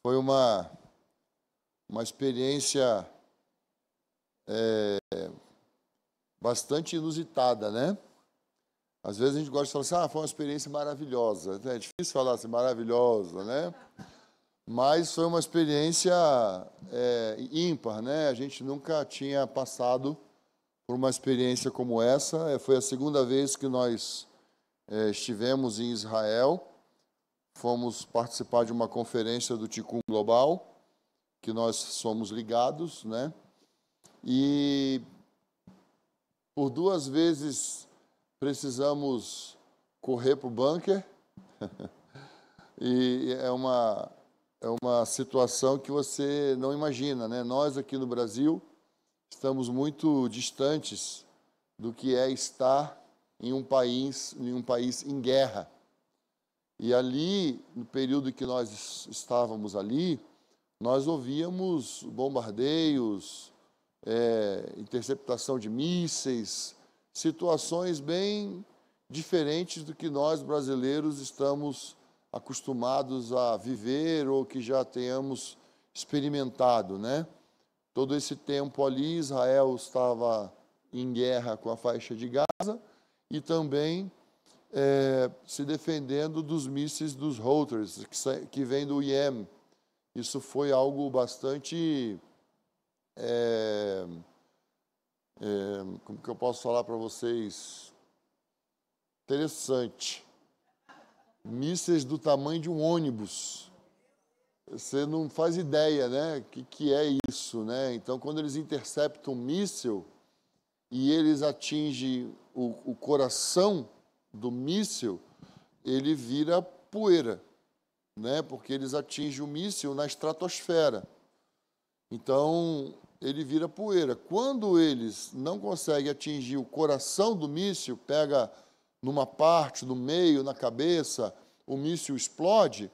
Foi uma experiência bastante inusitada, né? Às vezes a gente gosta de falar assim, foi uma experiência maravilhosa. É difícil falar assim, maravilhosa, né? Mas foi uma experiência ímpar, né? A gente nunca tinha passado por uma experiência como essa. Foi a segunda vez que nós estivemos em Israel. Fomos participar de uma conferência do Ticum Global, que nós somos ligados, né? E por 2 vezes precisamos correr para o bunker. E é uma situação que você não imagina, né? Nós aqui no Brasil estamos muito distantes do que é estar em um país em guerra. E ali, no período que nós estávamos ali, nós ouvíamos bombardeios, interceptação de mísseis, situações bem diferentes do que nós brasileiros estamos acostumados a viver ou que já tenhamos experimentado, né? Todo esse tempo ali, Israel estava em guerra com a faixa de Gaza e também se defendendo dos mísseis dos Houthis, que vêm do Iêmen. Isso foi algo bastante, como que eu posso falar para vocês, interessante. Mísseis do tamanho de um ônibus. Você não faz ideia, né? O que é isso, né? Então, quando eles interceptam um míssil e eles atingem o coração do míssil, ele vira poeira, né? Porque eles atingem o míssil na estratosfera. Então, ele vira poeira. Quando eles não conseguem atingir o coração do míssil, pega numa parte, no meio, na cabeça, o míssil explode,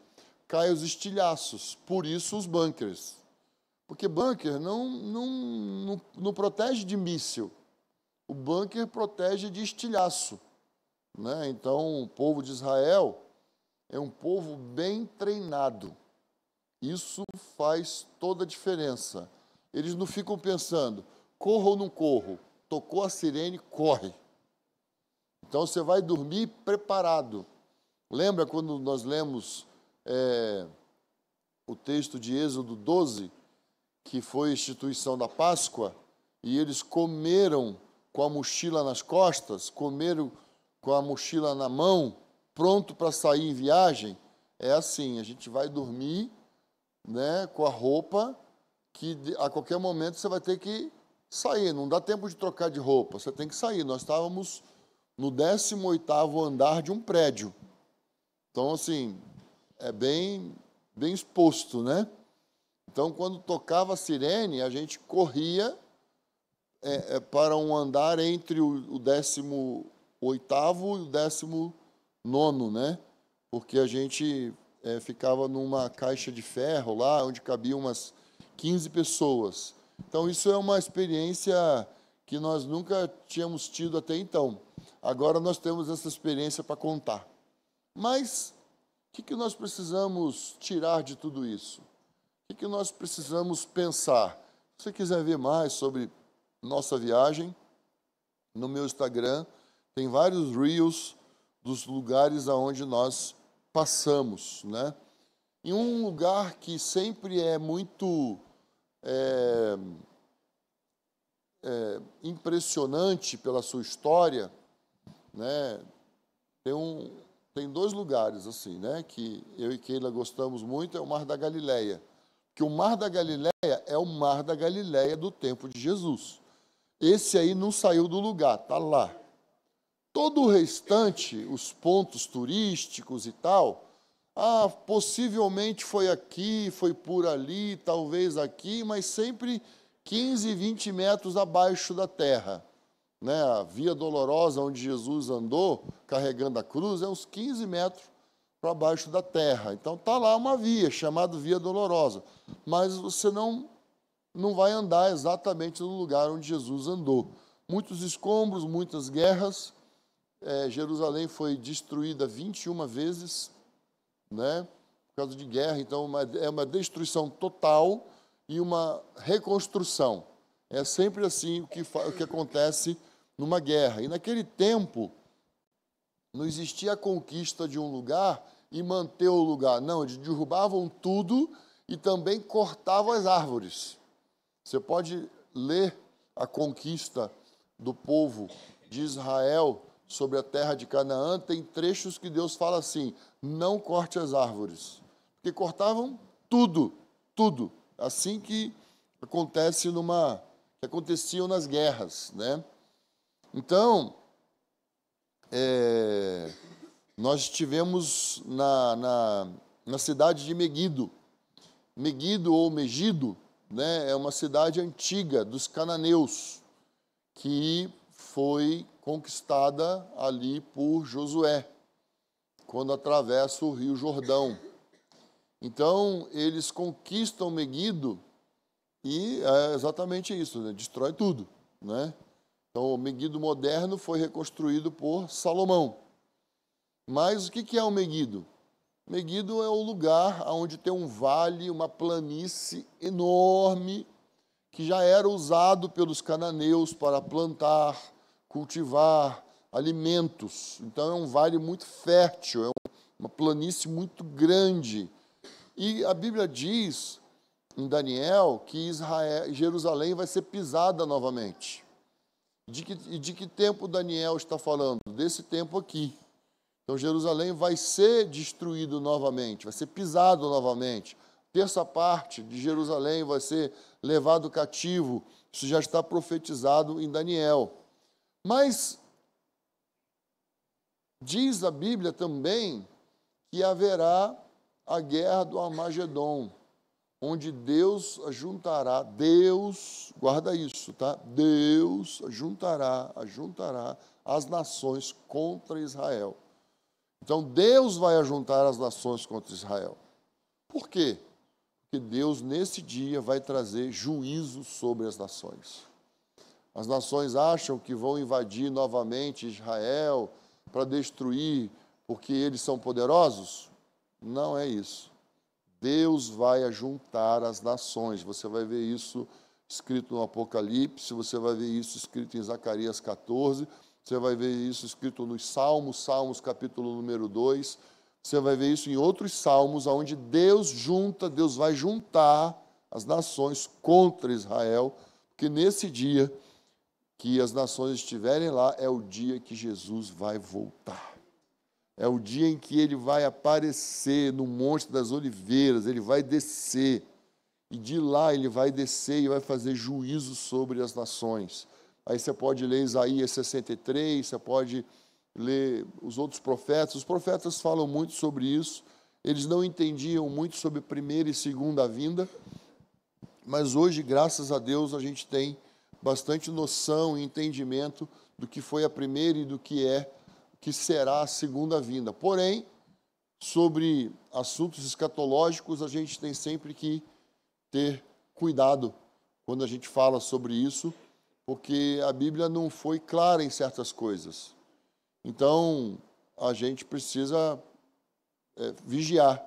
cai os estilhaços. Por isso os bunkers. Porque bunker não protege de míssil. O bunker protege de estilhaço, né? Então, o povo de Israel é um povo bem treinado. Isso faz toda a diferença. Eles não ficam pensando, corro ou não corro? Tocou a sirene, corre. Então, você vai dormir preparado. Lembra quando nós lemos o texto de Êxodo 12, que foi a instituição da Páscoa, e eles comeram com a mochila nas costas, comeram com a mochila na mão, pronto para sair em viagem? É assim, a gente vai dormir, né, com a roupa que a qualquer momento você vai ter que sair, não dá tempo de trocar de roupa, você tem que sair. Nós estávamos no 18º andar de um prédio. Então, assim, é bem exposto, né? Então, quando tocava a sirene, a gente corria para um andar entre o 18º e o 19º, né? Porque a gente ficava numa caixa de ferro lá, onde cabiam umas 15 pessoas. Então, isso é uma experiência que nós nunca tínhamos tido até então. Agora nós temos essa experiência para contar. Mas o que nós precisamos tirar de tudo isso? O que nós precisamos pensar? Se você quiser ver mais sobre nossa viagem, no meu Instagram tem vários reels dos lugares aonde nós passamos, né? Em um lugar que sempre é muito impressionante pela sua história, né? Tem 2 lugares assim, né, que eu e Keila gostamos muito, é o Mar da Galileia. Que o Mar da Galileia é o Mar da Galileia do tempo de Jesus. Esse aí não saiu do lugar, está lá. Todo o restante, os pontos turísticos e tal, possivelmente foi aqui, foi por ali, talvez aqui, mas sempre 15, 20 metros abaixo da terra. Né? A Via Dolorosa, onde Jesus andou carregando a cruz, é uns 15 metros para baixo da terra. Então, está lá uma via, chamada Via Dolorosa. Mas você não vai andar exatamente no lugar onde Jesus andou. Muitos escombros, muitas guerras. Jerusalém foi destruída 21 vezes, né? Por causa de guerra. Então, é uma destruição total e uma reconstrução. É sempre assim o que acontece numa guerra. E naquele tempo, não existia a conquista de um lugar e manter o lugar. Não, eles derrubavam tudo e também cortavam as árvores. Você pode ler a conquista do povo de Israel sobre a terra de Canaã, tem trechos que Deus fala assim: não corte as árvores, porque cortavam tudo, tudo. Assim que aconteciam nas guerras, né? Então, nós estivemos na cidade de Megido. Megido ou Megido, né, é uma cidade antiga dos cananeus, que foi conquistada ali por Josué, quando atravessa o Rio Jordão. Então, eles conquistam Megido e é exatamente isso, né? Destrói tudo, né? Então, o Megido moderno foi reconstruído por Salomão. Mas o que é o Megido? Megido é o lugar onde tem um vale, uma planície enorme, que já era usado pelos cananeus para plantar, cultivar alimentos. Então, é um vale muito fértil, é uma planície muito grande. E a Bíblia diz, em Daniel, que Jerusalém vai ser pisada novamente. De que tempo Daniel está falando? Desse tempo aqui. Então, Jerusalém vai ser destruído novamente, vai ser pisado novamente. Terça parte de Jerusalém vai ser levado cativo. Isso já está profetizado em Daniel. Mas diz a Bíblia também que haverá a guerra do Armagedon, onde Deus guarda isso, tá? Deus ajuntará as nações contra Israel. Então, Deus vai ajuntar as nações contra Israel. Por quê? Porque Deus, nesse dia, vai trazer juízo sobre as nações. As nações acham que vão invadir novamente Israel para destruir porque eles são poderosos? Não é isso. Deus vai ajuntar as nações. Você vai ver isso escrito no Apocalipse, você vai ver isso escrito em Zacarias 14, você vai ver isso escrito nos Salmos capítulo número 2, você vai ver isso em outros salmos, onde Deus vai juntar as nações contra Israel, porque nesse dia que as nações estiverem lá, é o dia que Jesus vai voltar. É o dia em que ele vai aparecer no Monte das Oliveiras, ele vai descer, e de lá ele vai descer e vai fazer juízo sobre as nações. Aí você pode ler Isaías 63, você pode ler os outros profetas. Os profetas falam muito sobre isso. Eles não entendiam muito sobre primeira e segunda vinda, mas hoje, graças a Deus, a gente tem bastante noção e entendimento do que foi a primeira e do que será a segunda vinda. Porém, sobre assuntos escatológicos, a gente tem sempre que ter cuidado quando a gente fala sobre isso, porque a Bíblia não foi clara em certas coisas. Então, a gente precisa vigiar.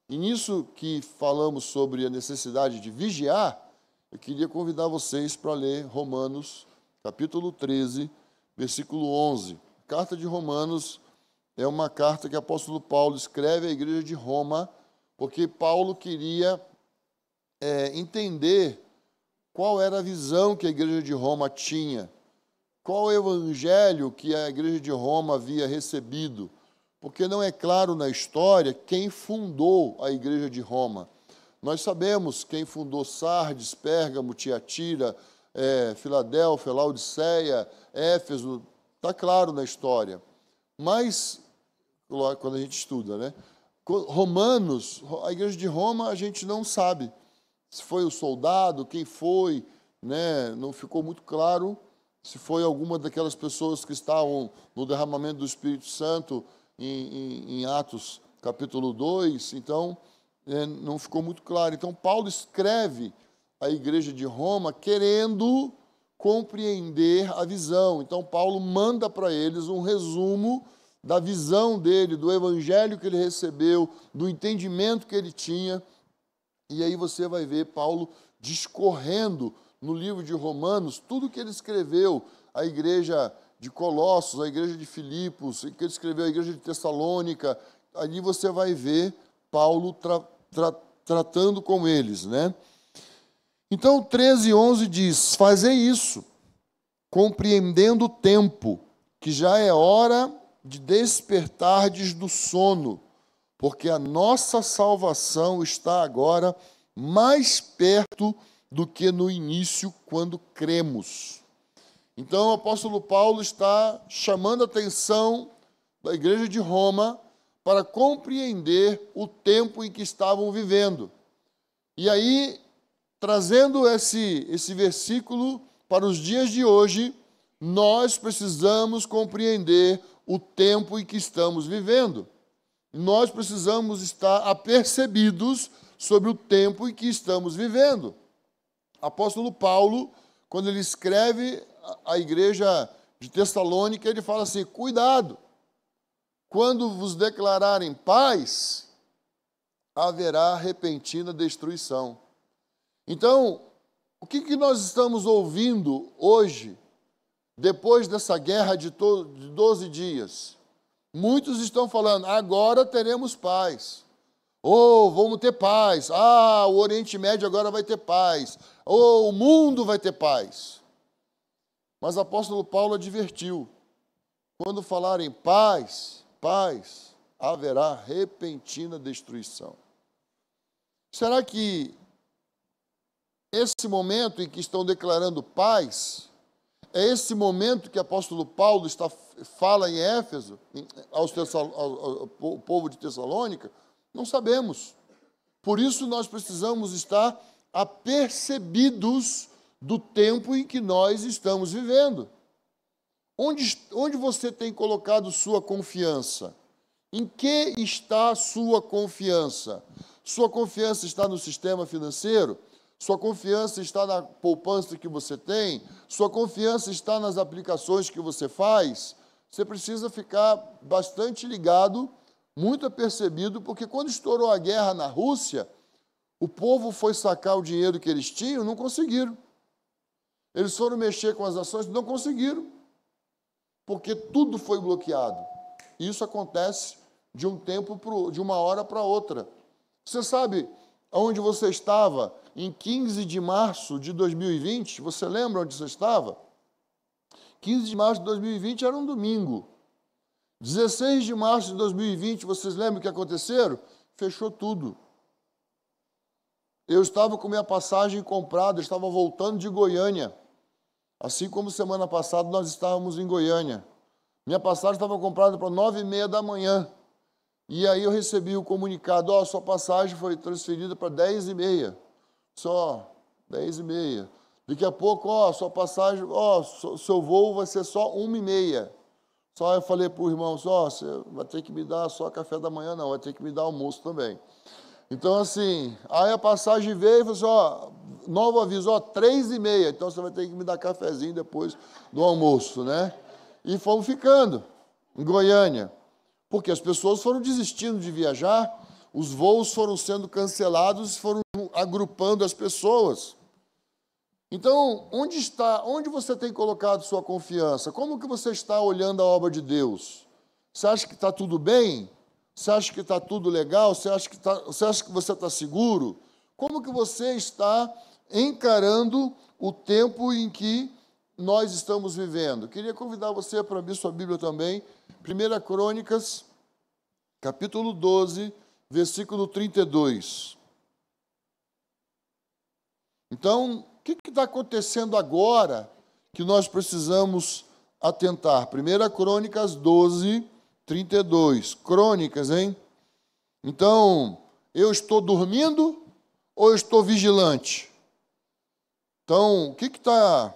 E nisso que falamos sobre a necessidade de vigiar, eu queria convidar vocês para ler Romanos, capítulo 13, versículo 11. A carta de Romanos é uma carta que o apóstolo Paulo escreve à igreja de Roma, porque Paulo queria entender qual era a visão que a igreja de Roma tinha, qual o evangelho que a igreja de Roma havia recebido, porque não é claro na história quem fundou a igreja de Roma. Nós sabemos quem fundou Sardes, Pérgamo, Tiatira, Filadélfia, Laodiceia, Éfeso, está claro na história. Mas, quando a gente estuda, né? Romanos, a igreja de Roma, a gente não sabe se foi o soldado, quem foi, né? Não ficou muito claro se foi alguma daquelas pessoas que estavam no derramamento do Espírito Santo em Atos capítulo 2, então não ficou muito claro. Então, Paulo escreve à igreja de Roma querendo compreender a visão. Então, Paulo manda para eles um resumo da visão dele, do evangelho que ele recebeu, do entendimento que ele tinha. E aí você vai ver Paulo discorrendo no livro de Romanos tudo que ele escreveu à igreja de Colossos, à igreja de Filipos, que ele escreveu à igreja de Tessalônica. Ali você vai ver Paulo tratando com eles, né? Então, 13:11 diz: fazei isso, compreendendo o tempo, que já é hora de despertardes do sono, porque a nossa salvação está agora mais perto do que no início, quando cremos. Então, o apóstolo Paulo está chamando a atenção da igreja de Roma para compreender o tempo em que estavam vivendo. E aí, trazendo esse versículo para os dias de hoje, nós precisamos compreender o tempo em que estamos vivendo. Nós precisamos estar apercebidos sobre o tempo em que estamos vivendo. Apóstolo Paulo, quando ele escreve à igreja de Tessalônica, ele fala assim: cuidado, quando vos declararem paz, haverá repentina destruição. Então, o que nós estamos ouvindo hoje, depois dessa guerra de 12 dias? Muitos estão falando: agora teremos paz. Ou vamos ter paz. O Oriente Médio agora vai ter paz. Ou o mundo vai ter paz. Mas o apóstolo Paulo advertiu: quando falarem paz, haverá repentina destruição. Será que esse momento em que estão declarando paz é esse momento que o apóstolo Paulo fala em Éfeso, ao povo de Tessalônica? Não sabemos. Por isso nós precisamos estar apercebidos do tempo em que nós estamos vivendo. Onde você tem colocado sua confiança? Em que está a sua confiança? Sua confiança está no sistema financeiro? Sua confiança está na poupança que você tem? Sua confiança está nas aplicações que você faz? Você precisa ficar bastante ligado, muito apercebido, porque quando estourou a guerra na Rússia, o povo foi sacar o dinheiro que eles tinham, não conseguiram. Eles foram mexer com as ações, não conseguiram, porque tudo foi bloqueado. E isso acontece de uma hora para outra. Você sabe onde você estava em 15 de março de 2020? Você lembra onde você estava? 15 de março de 2020 era um domingo. 16 de março de 2020, vocês lembram o que aconteceu? Fechou tudo. Eu estava com minha passagem comprada, eu estava voltando de Goiânia. Assim como semana passada nós estávamos em Goiânia. Minha passagem estava comprada para 9h30 da manhã. E aí eu recebi o comunicado: sua passagem foi transferida para 10h30. Só 10h30. Daqui a pouco, sua passagem, seu voo vai ser só 1h30. Só eu falei para o irmão: você vai ter que me dar só café da manhã, não, vai ter que me dar almoço também. Então, assim, aí a passagem veio e falou assim: novo aviso, 3h30, então você vai ter que me dar cafezinho depois do almoço, né? E fomos ficando em Goiânia, porque as pessoas foram desistindo de viajar, os voos foram sendo cancelados, foram agrupando as pessoas. Então, onde você tem colocado sua confiança? Como que você está olhando a obra de Deus? Você acha que está tudo bem? Você acha que está tudo legal? Você acha que você está seguro? Como que você está encarando o tempo em que nós estamos vivendo? Queria convidar você para abrir sua Bíblia também. 1 Crônicas, capítulo 12, versículo 32. Então, o que está acontecendo agora que nós precisamos atentar? 1 Crônicas 12, 32. Crônicas, hein? Então, eu estou dormindo ou eu estou vigilante? Então, o que está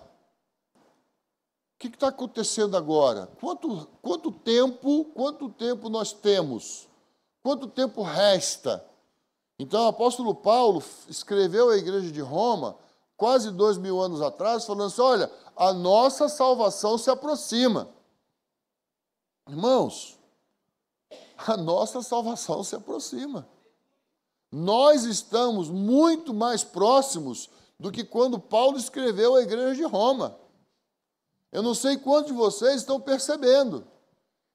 acontecendo agora? Quanto tempo nós temos? Quanto tempo resta? Então, o apóstolo Paulo escreveu à igreja de Roma, quase 2000 anos atrás, falando assim: olha, a nossa salvação se aproxima. Irmãos, a nossa salvação se aproxima. Nós estamos muito mais próximos do que quando Paulo escreveu à igreja de Roma. Eu não sei quantos de vocês estão percebendo.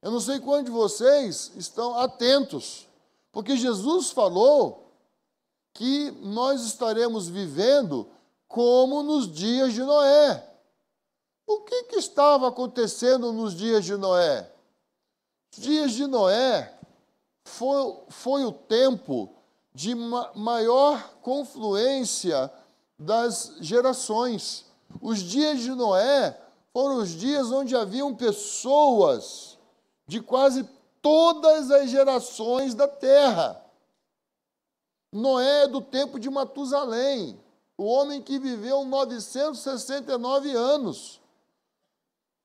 Eu não sei quantos de vocês estão atentos. Porque Jesus falou que nós estaremos vivendo como nos dias de Noé. O que estava acontecendo nos dias de Noé? Os dias de Noé foi o tempo de maior confluência das gerações. Os dias de Noé foram os dias onde haviam pessoas de quase todas as gerações da terra. Noé é do tempo de Matusalém, o homem que viveu 969 anos.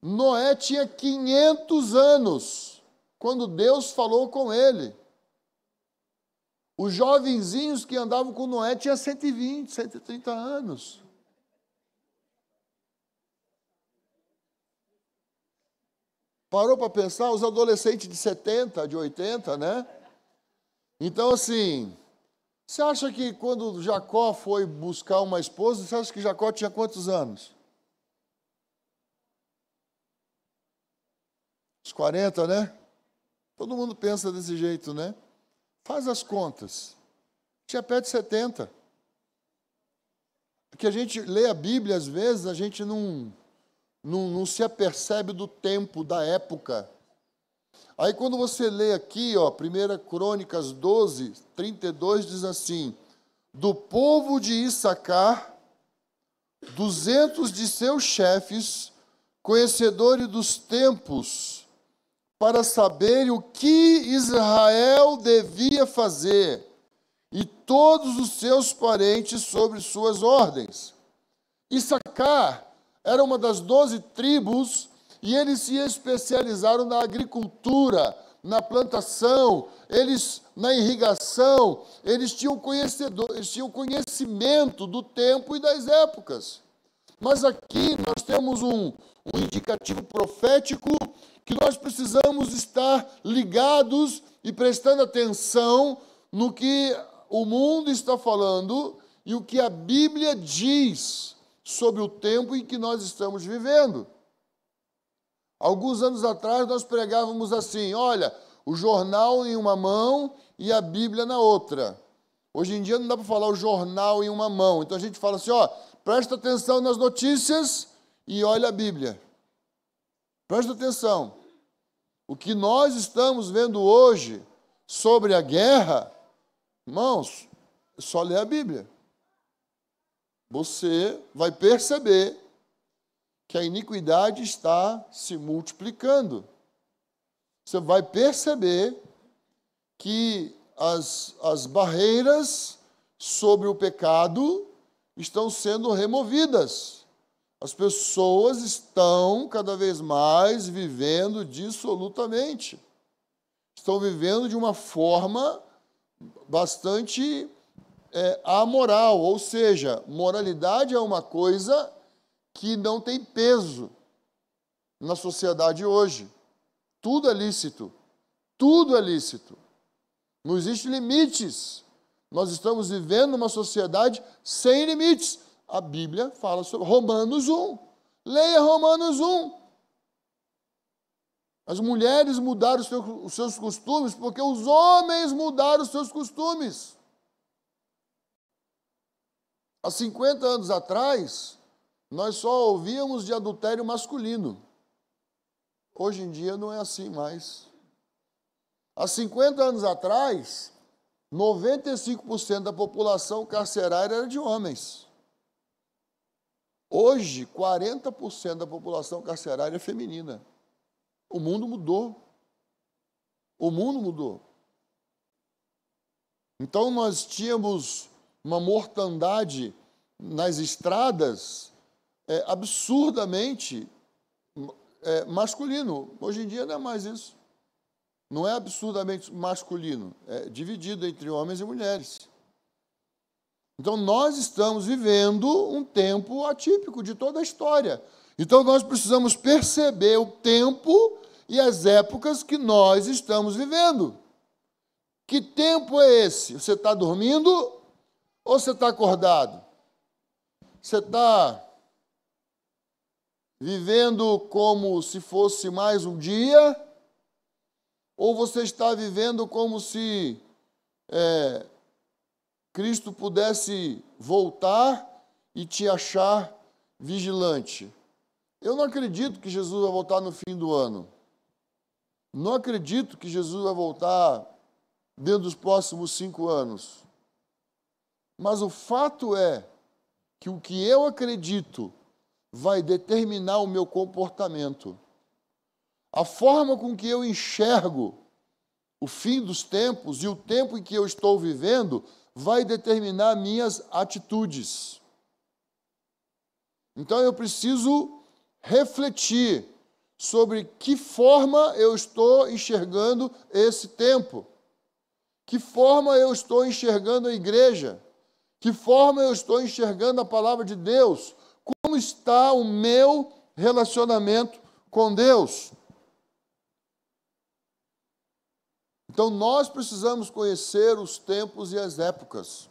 Noé tinha 500 anos quando Deus falou com ele. Os jovenzinhos que andavam com Noé tinham 120, 130 anos. Parou para pensar? Os adolescentes de 70, de 80, né? Então, assim, você acha que quando Jacó foi buscar uma esposa, você acha que Jacó tinha quantos anos? Uns 40, né? Todo mundo pensa desse jeito, né? Faz as contas. Tinha perto de 70. Porque a gente lê a Bíblia, às vezes, a gente não se apercebe do tempo, da época. Aí, quando você lê aqui, 1 Crônicas 12, 32, diz assim: do povo de Issacar, 200 de seus chefes, conhecedores dos tempos, para saberem o que Israel devia fazer, e todos os seus parentes sobre suas ordens. Issacar era uma das 12 tribos, e eles se especializaram na agricultura, na plantação, eles na irrigação, eles tinham conhecimento do tempo e das épocas. Mas aqui nós temos um indicativo profético que nós precisamos estar ligados e prestando atenção no que o mundo está falando e o que a Bíblia diz sobre o tempo em que nós estamos vivendo. Alguns anos atrás nós pregávamos assim: olha, o jornal em uma mão e a Bíblia na outra. Hoje em dia não dá para falar o jornal em uma mão, então a gente fala assim: presta atenção nas notícias e olha a Bíblia. Presta atenção. O que nós estamos vendo hoje sobre a guerra, irmãos, é só ler a Bíblia. Você vai perceber que a iniquidade está se multiplicando. Você vai perceber que as barreiras sobre o pecado estão sendo removidas. As pessoas estão cada vez mais vivendo dissolutamente. Estão vivendo de uma forma bastante amoral, ou seja, moralidade é uma coisa que não tem peso na sociedade hoje. Tudo é lícito. Tudo é lícito. Não existem limites. Nós estamos vivendo numa sociedade sem limites. A Bíblia fala sobre Romanos 1. Leia Romanos 1. As mulheres mudaram os seus costumes porque os homens mudaram os seus costumes. Há 50 anos atrás, nós só ouvíamos de adultério masculino. Hoje em dia não é assim mais. Há 50 anos atrás, 95% da população carcerária era de homens. Hoje, 40% da população carcerária é feminina. O mundo mudou. O mundo mudou. Então, nós tínhamos uma mortandade nas estradas absurdamente masculino. Hoje em dia não é mais isso. Não é absurdamente masculino. É dividido entre homens e mulheres. Então, nós estamos vivendo um tempo atípico de toda a história. Então, nós precisamos perceber o tempo e as épocas que nós estamos vivendo. Que tempo é esse? Você está dormindo ou você está acordado? Você está vivendo como se fosse mais um dia? Ou você está vivendo como se Cristo pudesse voltar e te achar vigilante? Eu não acredito que Jesus vai voltar no fim do ano. Não acredito que Jesus vai voltar dentro dos próximos 5 anos. Mas o fato é que o que eu acredito vai determinar o meu comportamento. A forma com que eu enxergo o fim dos tempos e o tempo em que eu estou vivendo vai determinar minhas atitudes. Então eu preciso refletir sobre que forma eu estou enxergando esse tempo. Que forma eu estou enxergando a igreja? Que forma eu estou enxergando a palavra de Deus? Como está o meu relacionamento com Deus? Então, nós precisamos conhecer os tempos e as épocas.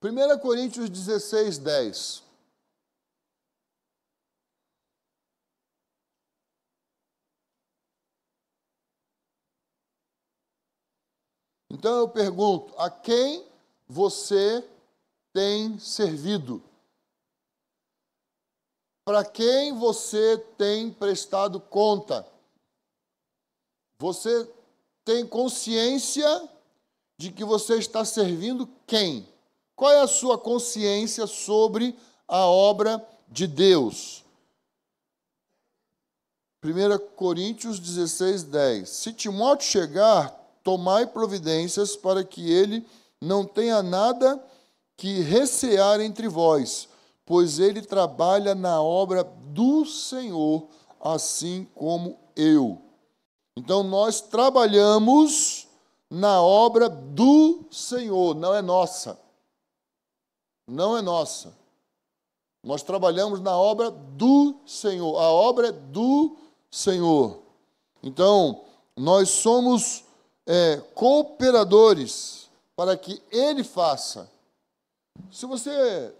1 Coríntios 16, 10. Então, eu pergunto, a quem você tem servido? Para quem você tem prestado conta? Você tem consciência de que você está servindo quem? Qual é a sua consciência sobre a obra de Deus? 1 Coríntios 16, 10. Se Timóteo chegar, tomai providências para que ele não tenha nada que recear entre vós, pois ele trabalha na obra do Senhor, assim como eu. Então, nós trabalhamos na obra do Senhor, não é nossa. Não é nossa. Nós trabalhamos na obra do Senhor. A obra é do Senhor. Então, nós somos cooperadores para que Ele faça. Se você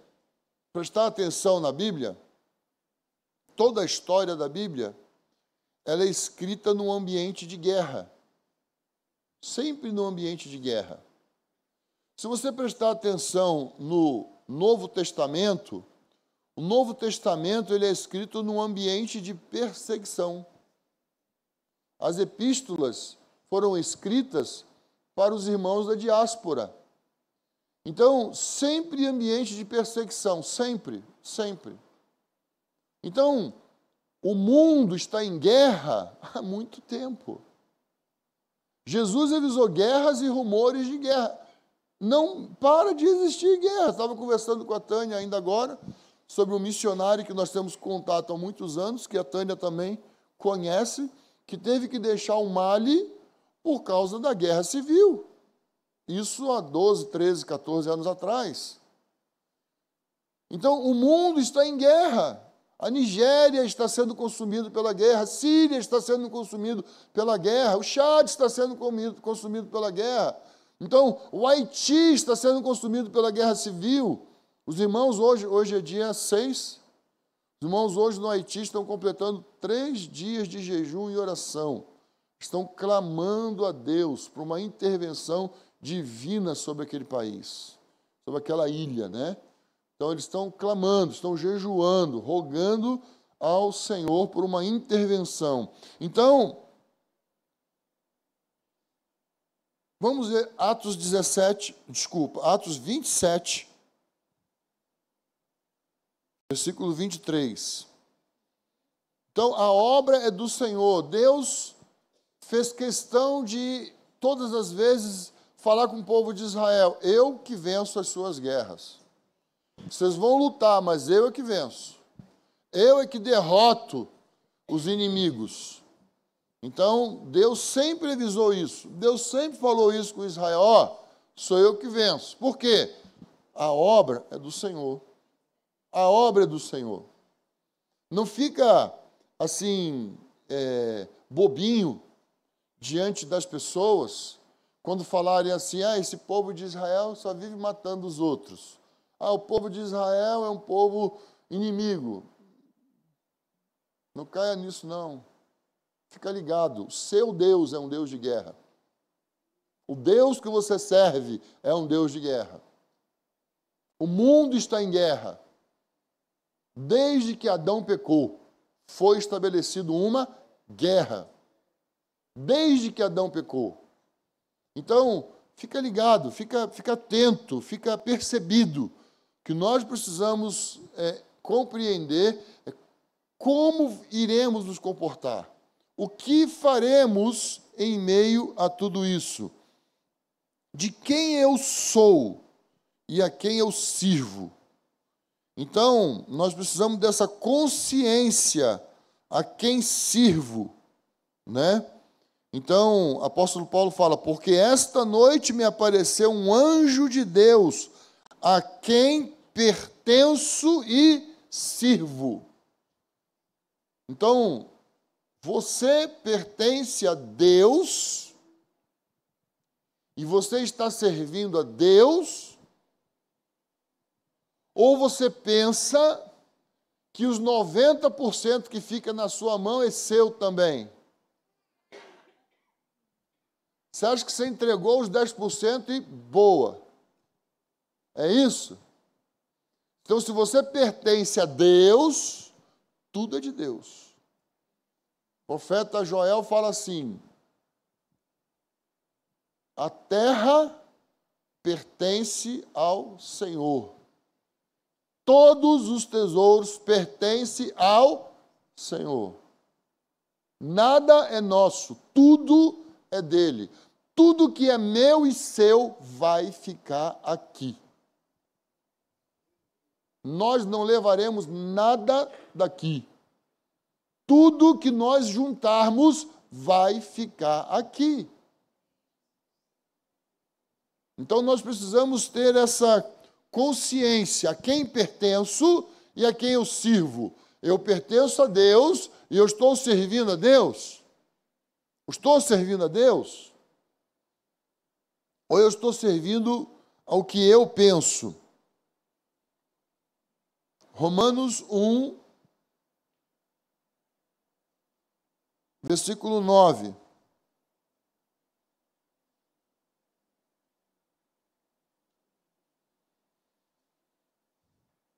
prestar atenção na Bíblia, toda a história da Bíblia, ela é escrita num ambiente de guerra. Sempre num ambiente de guerra. Se você prestar atenção no Novo Testamento, o Novo Testamento ele é escrito num ambiente de perseguição. As epístolas foram escritas para os irmãos da diáspora. Então, sempre ambiente de perseguição, sempre, sempre. Então, o mundo está em guerra há muito tempo. Jesus avisou guerras e rumores de guerra. Não para de existir guerra. Estava conversando com a Tânia ainda agora sobre um missionário que nós temos contato há muitos anos, que a Tânia também conhece, que teve que deixar o Mali por causa da guerra civil. Isso há 12, 13, 14 anos atrás. Então, o mundo está em guerra. A Nigéria está sendo consumida pela guerra, a Síria está sendo consumida pela guerra, o Chad está sendo consumido pela guerra. Então, o Haiti está sendo consumido pela guerra civil. Os irmãos, hoje é dia 6, os irmãos hoje no Haiti estão completando 3 dias de jejum e oração. Estão clamando a Deus por uma intervenção divina sobre aquele país, sobre aquela ilha, né? Então, eles estão clamando, estão jejuando, rogando ao Senhor por uma intervenção. Então, vamos ver Atos 27, versículo 23. Então, a obra é do Senhor. Deus fez questão de, todas as vezes, falar com o povo de Israel, eu que venço as suas guerras. Vocês vão lutar, mas eu é que venço. Eu é que derroto os inimigos. Então, Deus sempre avisou isso. Deus sempre falou isso com Israel. Ó, sou eu que venço. Por quê? A obra é do Senhor. A obra é do Senhor. Não fica assim, bobinho, diante das pessoas, quando falarem assim, esse povo de Israel só vive matando os outros. O povo de Israel é um povo inimigo. Não caia nisso, não. Fica ligado, o seu Deus é um Deus de guerra. O Deus que você serve é um Deus de guerra. O mundo está em guerra. Desde que Adão pecou, foi estabelecida uma guerra. Desde que Adão pecou. Então, fica ligado, fica atento, fica percebido que nós precisamos compreender como iremos nos comportar. O que faremos em meio a tudo isso? De quem eu sou e a quem eu sirvo? Então, nós precisamos dessa consciência a quem sirvo, né? Então, o apóstolo Paulo fala, porque esta noite me apareceu um anjo de Deus, a quem pertenço e sirvo. Então, você pertence a Deus e você está servindo a Deus, ou você pensa que os 90% que fica na sua mão é seu também? Você acha que você entregou os 10% e boa? É isso? Então, se você pertence a Deus, tudo é de Deus. O profeta Joel fala assim, a terra pertence ao Senhor. Todos os tesouros pertencem ao Senhor. Nada é nosso, tudo é dele. Tudo que é meu e seu vai ficar aqui. Nós não levaremos nada daqui. Tudo que nós juntarmos vai ficar aqui. Então nós precisamos ter essa consciência a quem pertenço e a quem eu sirvo. Eu pertenço a Deus e eu estou servindo a Deus? Estou servindo a Deus? Ou eu estou servindo ao que eu penso? Romanos 1, versículo 9.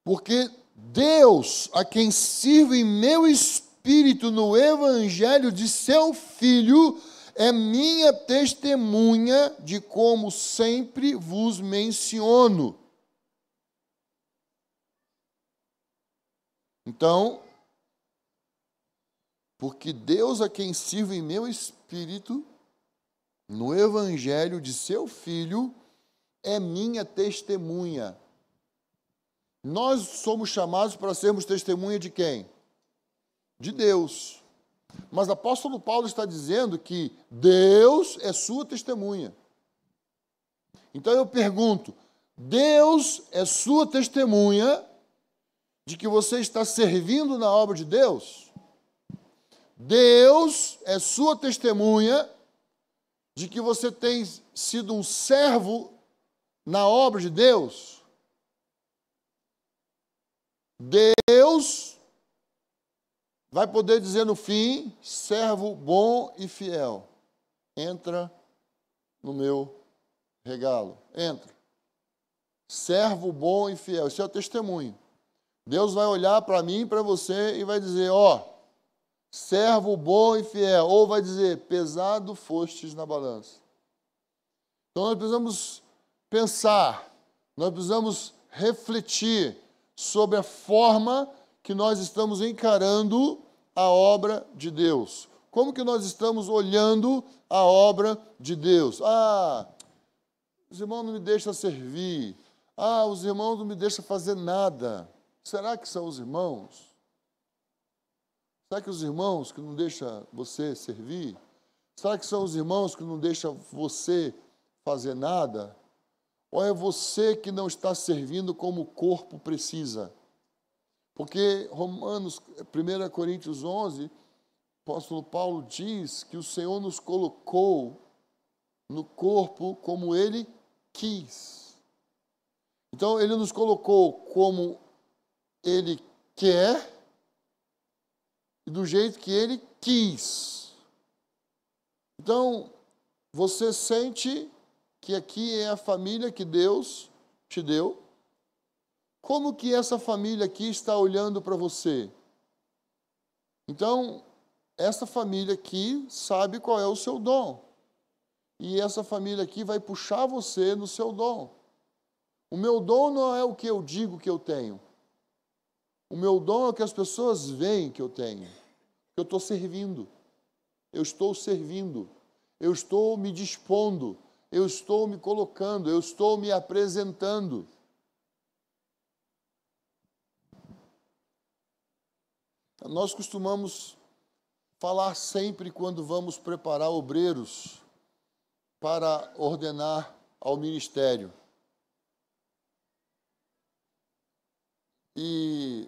Porque Deus, a quem sirvo em meu espírito no evangelho de seu Filho, é minha testemunha de como sempre vos menciono. Então, porque Deus, a quem sirvo em meu espírito no evangelho de seu Filho, é minha testemunha. Nós somos chamados para sermos testemunha de quem? De Deus. Mas o apóstolo Paulo está dizendo que Deus é sua testemunha. Então eu pergunto, Deus é sua testemunha de que você está servindo na obra de Deus? Deus é sua testemunha de que você tem sido um servo na obra de Deus? Deus vai poder dizer no fim, servo bom e fiel, entra no meu regalo, entra. Servo bom e fiel, isso é o testemunho. Deus vai olhar para mim e para você e vai dizer, servo bom e fiel, ou vai dizer, pesado fostes na balança. Então nós precisamos pensar, nós precisamos refletir sobre a forma que nós estamos encarando a obra de Deus. Como que nós estamos olhando a obra de Deus? Os irmãos não me deixam servir. Os irmãos não me deixam fazer nada. Será que são os irmãos? Será que os irmãos que não deixam você servir? Será que são os irmãos que não deixam você fazer nada? Ou é você que não está servindo como o corpo precisa? Porque 1 Coríntios 11, o apóstolo Paulo diz que o Senhor nos colocou no corpo como Ele quis. Então, Ele nos colocou como Ele quer e do jeito que Ele quis. Então, você sente que aqui é a família que Deus te deu. Como que essa família aqui está olhando para você? Então, essa família aqui sabe qual é o seu dom. E essa família aqui vai puxar você no seu dom. O meu dom não é o que eu digo que eu tenho. O meu dom é o que as pessoas veem que eu tenho. Eu estou servindo. Eu estou servindo. Eu estou me dispondo. Eu estou me colocando. Eu estou me apresentando. Nós costumamos falar sempre quando vamos preparar obreiros para ordenar ao ministério. E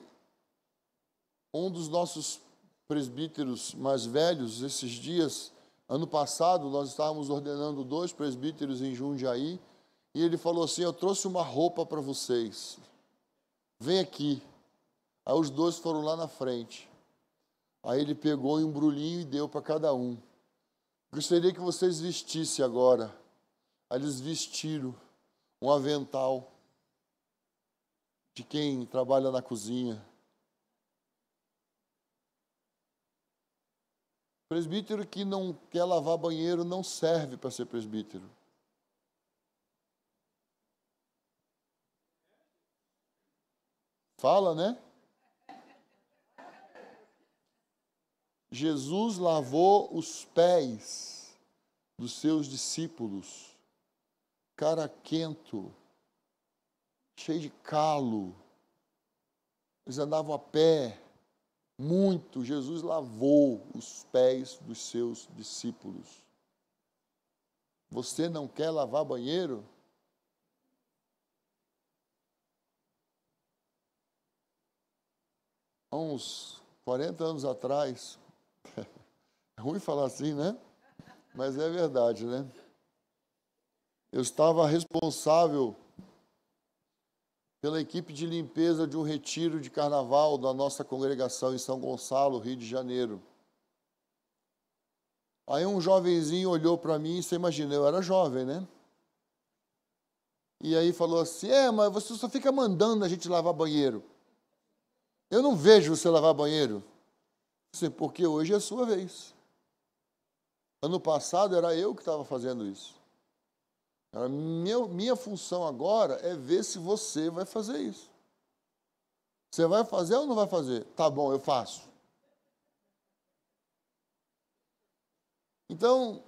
um dos nossos presbíteros mais velhos, esses dias, ano passado, nós estávamos ordenando 2 presbíteros em Jundiaí, e ele falou assim: eu trouxe uma roupa para vocês, vem aqui. Aí os 2 foram lá na frente. Aí ele pegou um embrulhinho e deu para cada um. Gostaria que vocês vestissem agora. Aí eles vestiram um avental de quem trabalha na cozinha. Presbítero que não quer lavar banheiro não serve para ser presbítero. Fala, né? Jesus lavou os pés dos seus discípulos, caraquento, cheio de calo. Eles andavam a pé, muito. Jesus lavou os pés dos seus discípulos. Você não quer lavar banheiro? Há uns 40 anos atrás, é ruim falar assim, né? Mas é verdade, né? Eu estava responsável pela equipe de limpeza de um retiro de carnaval da nossa congregação em São Gonçalo, Rio de Janeiro. Aí um jovenzinho olhou para mim, você imagina, eu era jovem, né? E aí falou assim: mas você só fica mandando a gente lavar banheiro. Eu não vejo você lavar banheiro. Porque hoje é a sua vez. Ano passado era eu que estava fazendo isso. Minha função agora é ver se você vai fazer isso. Você vai fazer ou não vai fazer? Tá bom, eu faço. Então,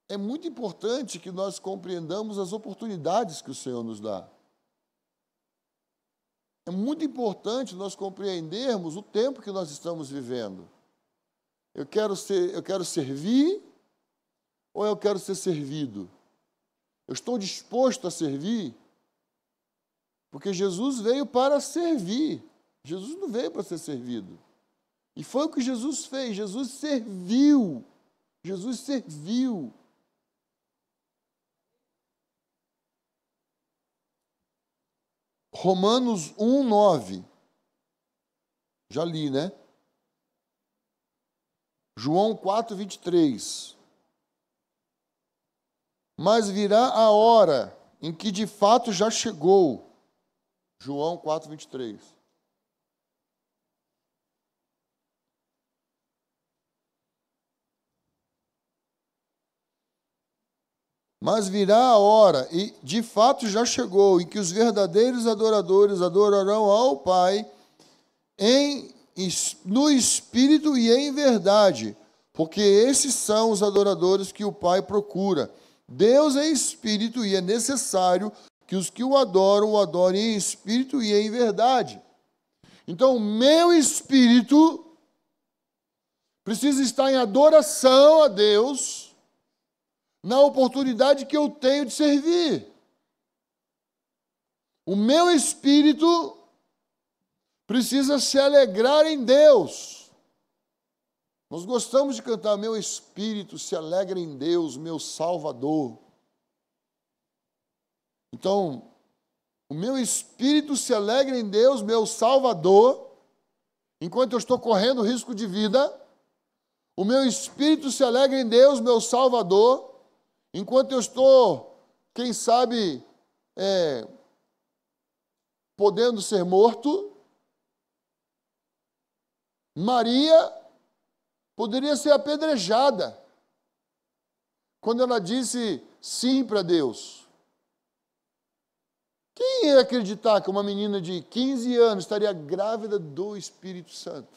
é muito importante que nós compreendamos as oportunidades que o Senhor nos dá. É muito importante nós compreendermos o tempo que nós estamos vivendo. Eu quero servir ou eu quero ser servido? Eu estou disposto a servir? Porque Jesus veio para servir. Jesus não veio para ser servido. E foi o que Jesus fez. Jesus serviu. Jesus serviu. Romanos 1:9. Já li, né? João 4:23. Mas virá a hora em que de fato já chegou. João 4:23. Mas virá a hora, e de fato já chegou, em que os verdadeiros adoradores adorarão ao Pai no Espírito e em verdade, porque esses são os adoradores que o Pai procura. Deus é Espírito e é necessário que os que o adorem em Espírito e em verdade. Então, o meu espírito precisa estar em adoração a Deus, na oportunidade que eu tenho de servir. O meu espírito precisa se alegrar em Deus. Nós gostamos de cantar, meu espírito se alegra em Deus, meu Salvador. Então, o meu espírito se alegra em Deus, meu Salvador, enquanto eu estou correndo risco de vida. O meu espírito se alegra em Deus, meu Salvador, enquanto eu estou, quem sabe, podendo ser morto. Maria poderia ser apedrejada quando ela disse sim para Deus. Quem ia acreditar que uma menina de 15 anos estaria grávida do Espírito Santo?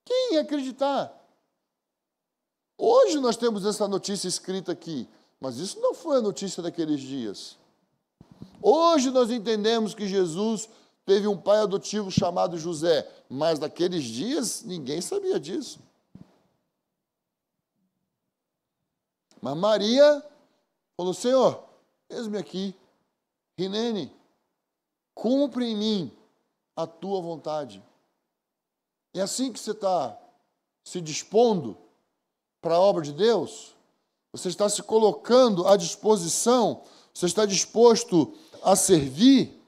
Quem ia acreditar? Hoje nós temos essa notícia escrita aqui, mas isso não foi a notícia daqueles dias. Hoje nós entendemos que Jesus teve um pai adotivo chamado José, mas naqueles dias ninguém sabia disso. Mas Maria falou, Senhor, eis-me aqui, Rinene, cumpre em mim a tua vontade. É assim que você está se dispondo para a obra de Deus? Você está se colocando à disposição? Você está disposto a servir?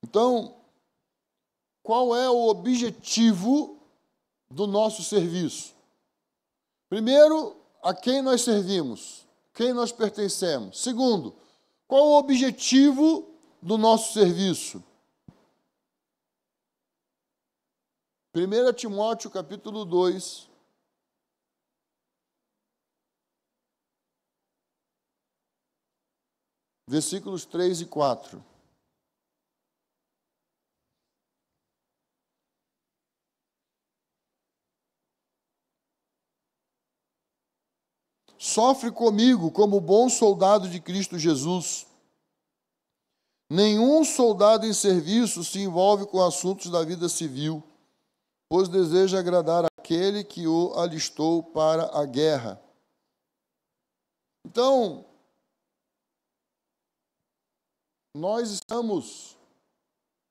Então, qual é o objetivo do nosso serviço? Primeiro, a quem nós servimos? Quem nós pertencemos? Segundo, qual o objetivo do nosso serviço? 1 Timóteo, capítulo 2, versículos 3 e 4. Sofre comigo como bom soldado de Cristo Jesus. Nenhum soldado em serviço se envolve com assuntos da vida civil, pois deseja agradar aquele que o alistou para a guerra. Então, nós estamos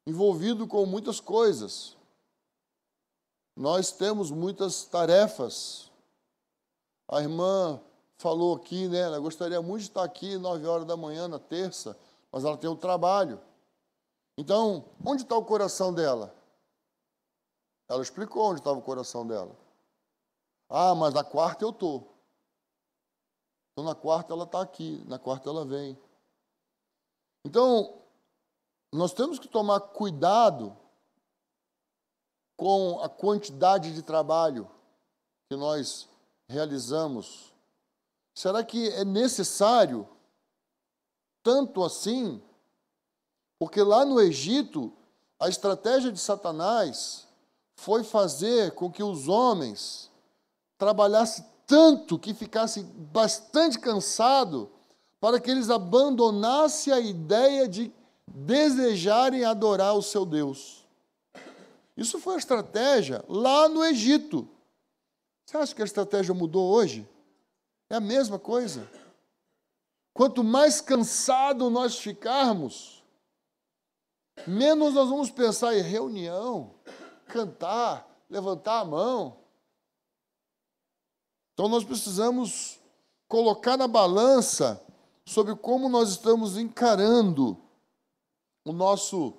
envolvidos com muitas coisas. Nós temos muitas tarefas. A irmã falou aqui, né? Ela gostaria muito de estar aqui 9 horas da manhã na terça, mas ela tem um trabalho. Então, onde está o coração dela? Ela explicou onde estava o coração dela. Ah, mas na quarta eu estou. Então, na quarta ela está aqui, na quarta ela vem. Então, nós temos que tomar cuidado com a quantidade de trabalho que nós realizamos. Será que é necessário tanto assim? Porque lá no Egito, a estratégia de Satanás foi fazer com que os homens trabalhassem tanto que ficassem bastante cansados para que eles abandonassem a ideia de desejarem adorar o seu Deus. Isso foi a estratégia lá no Egito. Você acha que a estratégia mudou hoje? É a mesma coisa. Quanto mais cansado nós ficarmos, menos nós vamos pensar em reunião, cantar, levantar a mão. Então nós precisamos colocar na balança sobre como nós estamos encarando o nosso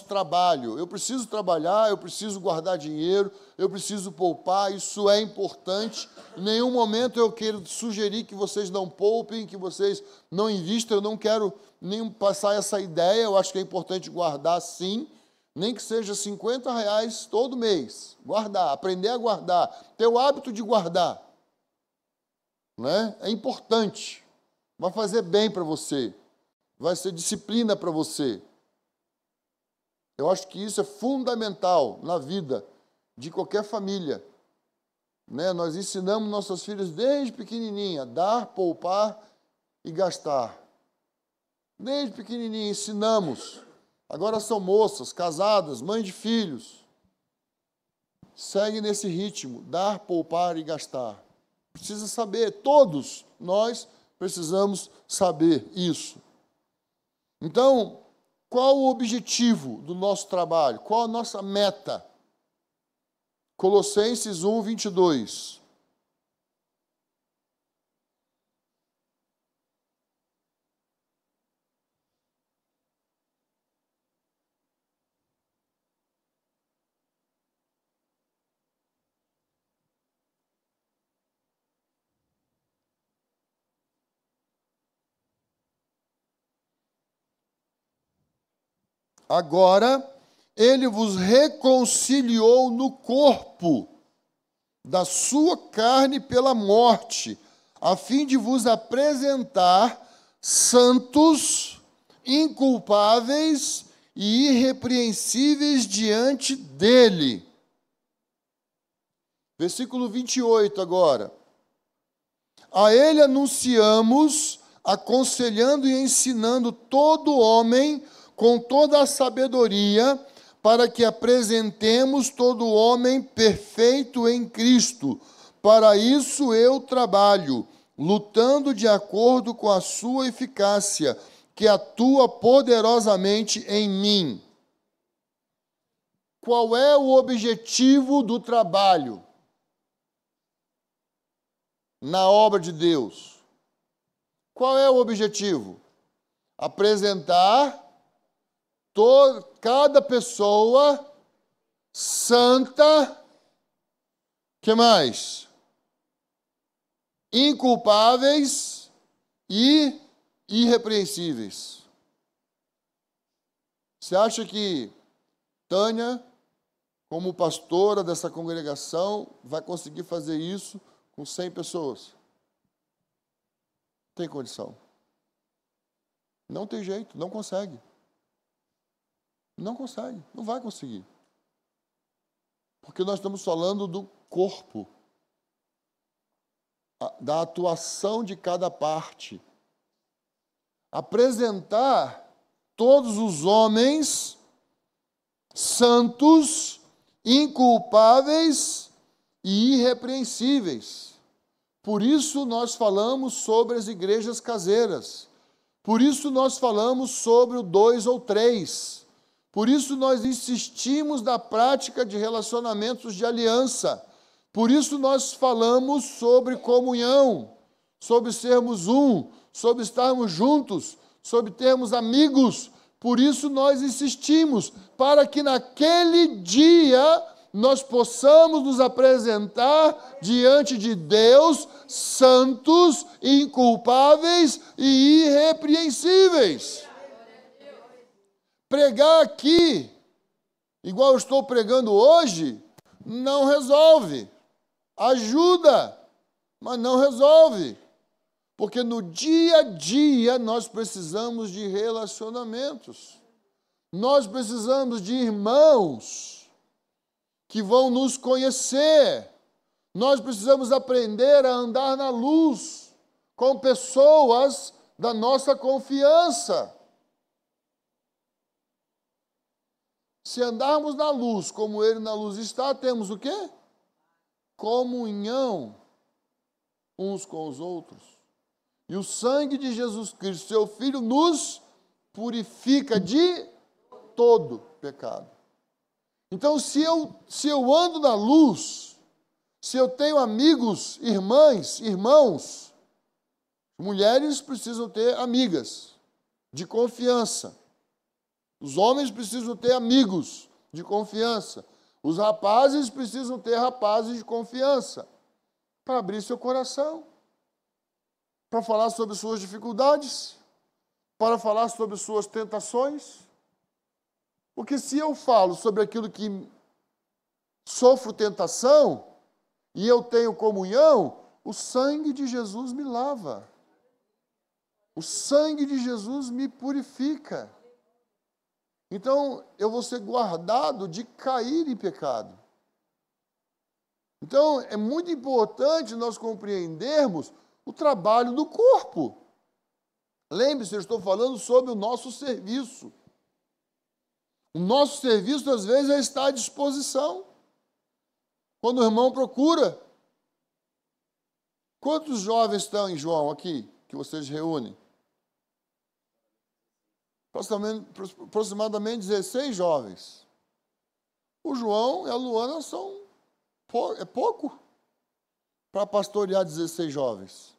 trabalho. Eu preciso trabalhar, eu preciso guardar dinheiro, eu preciso poupar, isso é importante. Em nenhum momento eu quero sugerir que vocês não poupem, que vocês não invistam, eu não quero nem passar essa ideia, eu acho que é importante guardar sim, nem que seja R$50 todo mês, guardar, aprender a guardar, ter o hábito de guardar, né? É importante, vai fazer bem para você, vai ser disciplina para você. Eu acho que isso é fundamental na vida de qualquer família, né? Nós ensinamos nossos filhos desde pequenininha, dar, poupar e gastar. Desde pequenininha ensinamos. Agora são moças, casadas, mães de filhos. Segue nesse ritmo, dar, poupar e gastar. Precisa saber, todos nós precisamos saber isso. Então, Qual o objetivo do nosso trabalho? Qual a nossa meta? Colossenses 1, 22. Agora, ele vos reconciliou no corpo da sua carne pela morte, a fim de vos apresentar santos, inculpáveis e irrepreensíveis diante dele. Versículo 28 agora. A ele anunciamos, aconselhando e ensinando todo homem com toda a sabedoria, para que apresentemos todo homem perfeito em Cristo. Para isso eu trabalho, lutando de acordo com a sua eficácia, que atua poderosamente em mim. Qual é o objetivo do trabalho na obra de Deus? Qual é o objetivo? Apresentar cada pessoa santa, que mais? Inculpáveis e irrepreensíveis. Você acha que Tânia, como pastora dessa congregação, vai conseguir fazer isso com 100 pessoas? Tem condição. Não tem jeito, não consegue. Não consegue, não vai conseguir. Porque nós estamos falando do corpo, da atuação de cada parte. Apresentar todos os homens santos, inculpáveis e irrepreensíveis. Por isso nós falamos sobre as igrejas caseiras. Por isso nós falamos sobre o 2 ou 3. Por isso nós insistimos na prática de relacionamentos de aliança. Por isso nós falamos sobre comunhão, sobre sermos um, sobre estarmos juntos, sobre termos amigos. Por isso nós insistimos, para que naquele dia nós possamos nos apresentar diante de Deus santos, inculpáveis e irrepreensíveis. Pregar aqui, igual eu estou pregando hoje, não resolve. Ajuda, mas não resolve. Porque no dia a dia nós precisamos de relacionamentos. Nós precisamos de irmãos que vão nos conhecer. Nós precisamos aprender a andar na luz com pessoas da nossa confiança. Se andarmos na luz como Ele na luz está, temos o quê? Comunhão uns com os outros. E o sangue de Jesus Cristo, seu Filho, nos purifica de todo pecado. Então, se eu ando na luz, se eu tenho amigos, irmãs, irmãos, mulheres precisam ter amigas de confiança. Os homens precisam ter amigos de confiança. Os rapazes precisam ter rapazes de confiança para abrir seu coração, para falar sobre suas dificuldades, para falar sobre suas tentações. Porque se eu falo sobre aquilo que sofro tentação e eu tenho comunhão, o sangue de Jesus me lava. O sangue de Jesus me purifica. Então, eu vou ser guardado de cair em pecado. Então, é muito importante nós compreendermos o trabalho do corpo. Lembre-se, eu estou falando sobre o nosso serviço. O nosso serviço, às vezes, é estar à disposição. Quando o irmão procura. Quantos jovens estão em João aqui, que vocês reúnem? aproximadamente 16 jovens. O João e a Luana é pouco para pastorear 16 jovens.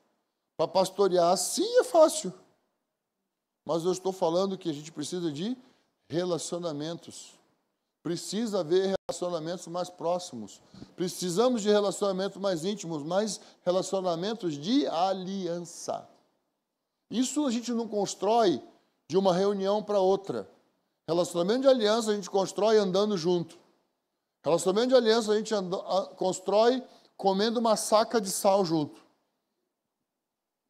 Para pastorear assim é fácil. Mas eu estou falando que a gente precisa de relacionamentos. Precisa haver relacionamentos mais próximos. Precisamos de relacionamentos mais íntimos, mais relacionamentos de aliança. Isso a gente não constrói de uma reunião para outra. Relacionamento de aliança a gente constrói andando junto. Relacionamento de aliança a gente constrói comendo uma saca de sal junto.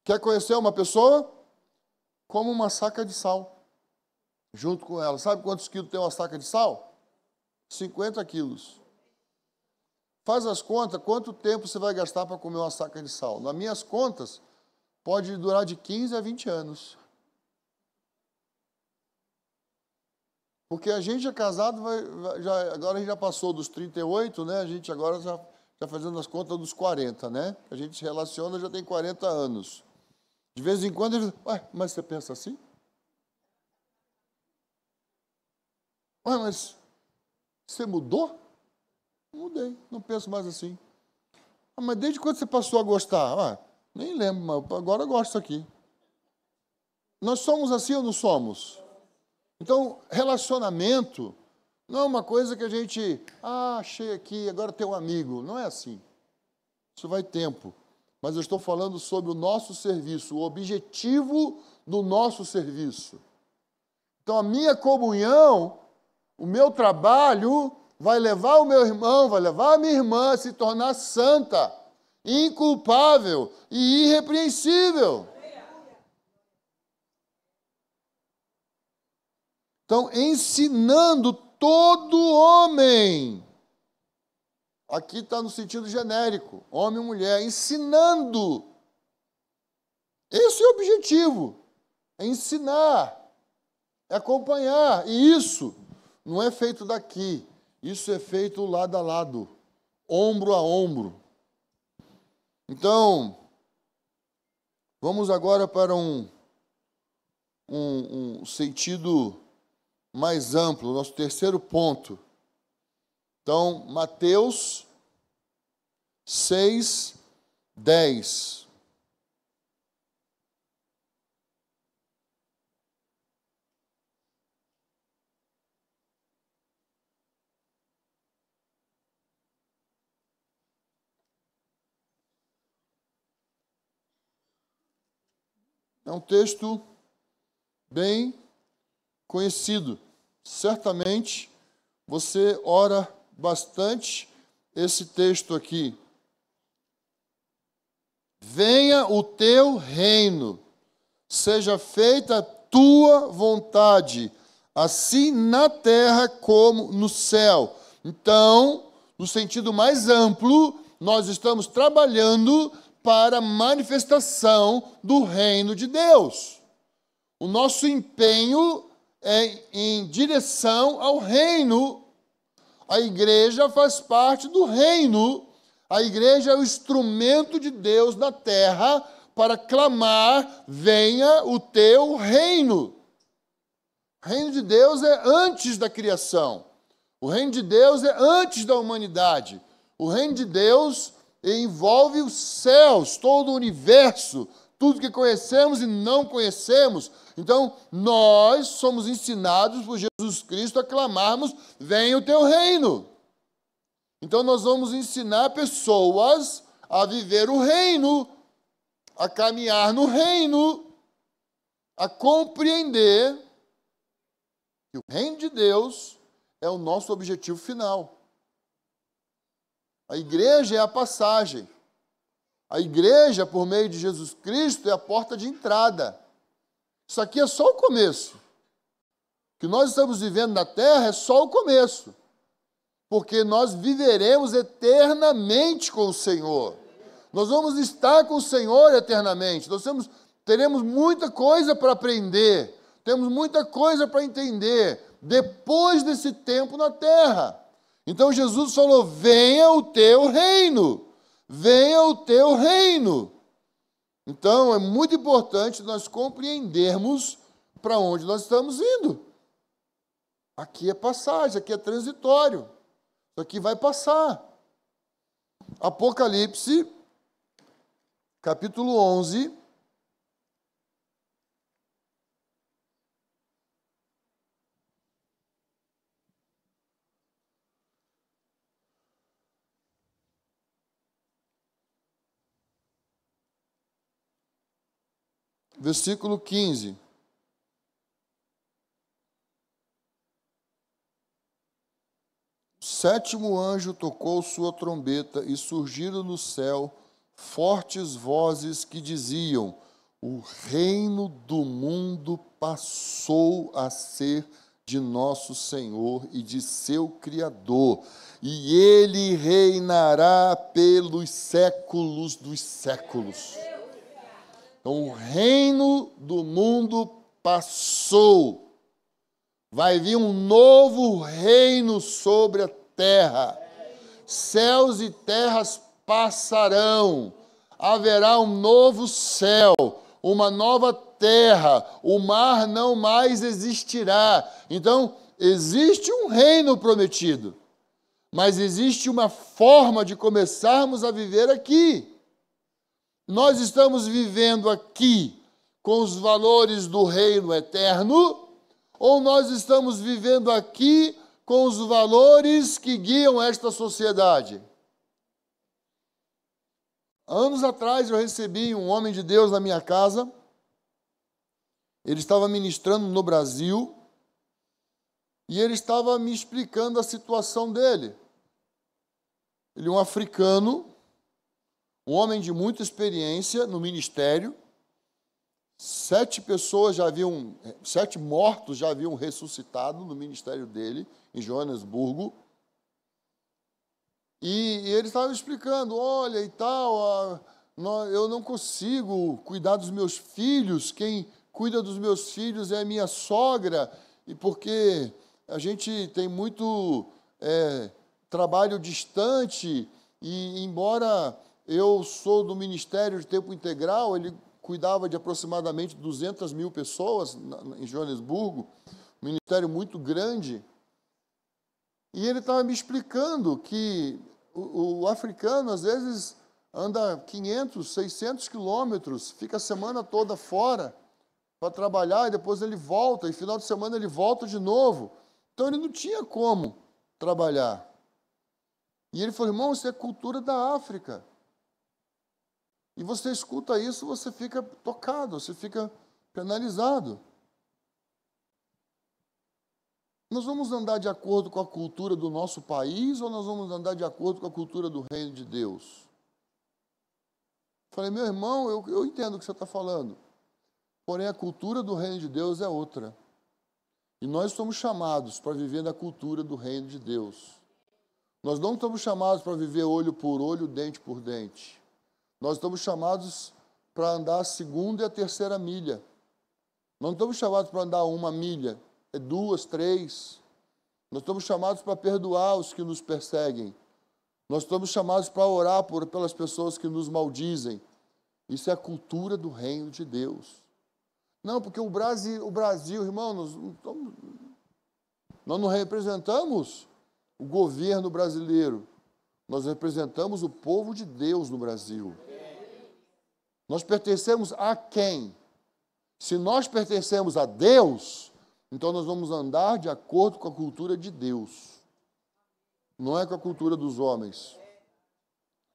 Quer conhecer uma pessoa? Como uma saca de sal junto com ela. Sabe quantos quilos tem uma saca de sal? 50 quilos. Faz as contas, quanto tempo você vai gastar para comer uma saca de sal? Nas minhas contas, pode durar de 15 a 20 anos. Porque a gente é casado, agora a gente já passou dos 38, né? A gente agora já fazendo as contas dos 40, né? A gente se relaciona, já tem 40 anos. De vez em quando ele diz, mas você pensa assim? Mas você mudou? Mudei, não penso mais assim. Mas desde quando você passou a gostar? Nem lembro, mas agora eu gosto aqui. Nós somos assim ou não somos? Então, relacionamento não é uma coisa que a gente, achei aqui, agora tem um amigo. Não é assim. Isso vai tempo. Mas eu estou falando sobre o nosso serviço, o objetivo do nosso serviço. Então, a minha comunhão, o meu trabalho, vai levar o meu irmão, vai levar a minha irmã a se tornar santa, inculpável e irrepreensível. Então, ensinando todo homem. Aqui está no sentido genérico, homem e mulher, ensinando. Esse é o objetivo, é ensinar, é acompanhar. E isso não é feito daqui, isso é feito lado a lado, ombro a ombro. Então, vamos agora para um sentido mais amplo, nosso terceiro ponto. Então, Mateus 6, 10. É um texto bem conhecido. Certamente você ora bastante esse texto aqui. Venha o teu reino, seja feita a tua vontade, assim na terra como no céu. Então, no sentido mais amplo, nós estamos trabalhando para a manifestação do reino de Deus. O nosso empenho é em direção ao reino. A igreja faz parte do reino. A igreja é o instrumento de Deus na terra para clamar, venha o teu reino. O reino de Deus é antes da criação. O reino de Deus é antes da humanidade. O reino de Deus envolve os céus, todo o universo, tudo que conhecemos e não conhecemos. Então, nós somos ensinados por Jesus Cristo a clamarmos, venha o teu reino. Então, nós vamos ensinar pessoas a viver o reino, a caminhar no reino, a compreender que o reino de Deus é o nosso objetivo final. A igreja é a passagem. A igreja, por meio de Jesus Cristo, é a porta de entrada. Isso aqui é só o começo. O que nós estamos vivendo na terra é só o começo. Porque nós viveremos eternamente com o Senhor. Nós vamos estar com o Senhor eternamente. Teremos muita coisa para aprender. Temos muita coisa para entender depois desse tempo na terra. Então Jesus falou, venha o teu reino. Venha o teu reino. Então, é muito importante nós compreendermos para onde nós estamos indo. Aqui é passagem, aqui é transitório. Isso aqui vai passar. Apocalipse, capítulo 11. Versículo 15. O sétimo anjo tocou sua trombeta e surgiram no céu fortes vozes que diziam: o reino do mundo passou a ser de nosso Senhor e de seu Criador, e ele reinará pelos séculos dos séculos. Então, o reino do mundo passou. Vai vir um novo reino sobre a terra. Céus e terras passarão. Haverá um novo céu, uma nova terra. O mar não mais existirá. Então, existe um reino prometido. Mas existe uma forma de começarmos a viver aqui. Nós estamos vivendo aqui com os valores do reino eterno, ou nós estamos vivendo aqui com os valores que guiam esta sociedade? Anos atrás eu recebi um homem de Deus na minha casa. Ele estava ministrando no Brasil e ele estava me explicando a situação dele. Ele é um africano, um homem de muita experiência no ministério. 7 mortos já haviam ressuscitado no ministério dele, em Joanesburgo. E ele estava explicando, olha e tal, eu não consigo cuidar dos meus filhos, quem cuida dos meus filhos é a minha sogra, e porque a gente tem muito trabalho distante, e embora eu sou do ministério de tempo integral, ele cuidava de aproximadamente 200 mil pessoas em Joanesburgo, um ministério muito grande. E ele estava me explicando que o africano, às vezes, anda 500, 600 quilômetros, fica a semana toda fora para trabalhar, e depois ele volta, e final de semana ele volta de novo. Então, ele não tinha como trabalhar. E ele falou, irmão, isso é cultura da África. E você escuta isso, você fica tocado, você fica penalizado. Nós vamos andar de acordo com a cultura do nosso país ou nós vamos andar de acordo com a cultura do reino de Deus? Falei, meu irmão, eu entendo o que você está falando. Porém, a cultura do reino de Deus é outra. E nós somos chamados para viver na cultura do reino de Deus. Nós não estamos chamados para viver olho por olho, dente por dente. Nós estamos chamados para andar a 2ª e a 3ª milha. Não estamos chamados para andar 1 milha. 2, 3. Nós estamos chamados para perdoar os que nos perseguem. Nós estamos chamados para orar pelas pessoas que nos maldizem. Isso é a cultura do reino de Deus. Não, porque o Brasil, irmão, nós não representamos o governo brasileiro. Nós representamos o povo de Deus no Brasil. Nós pertencemos a quem? Se nós pertencemos a Deus, então nós vamos andar de acordo com a cultura de Deus. Não é com a cultura dos homens.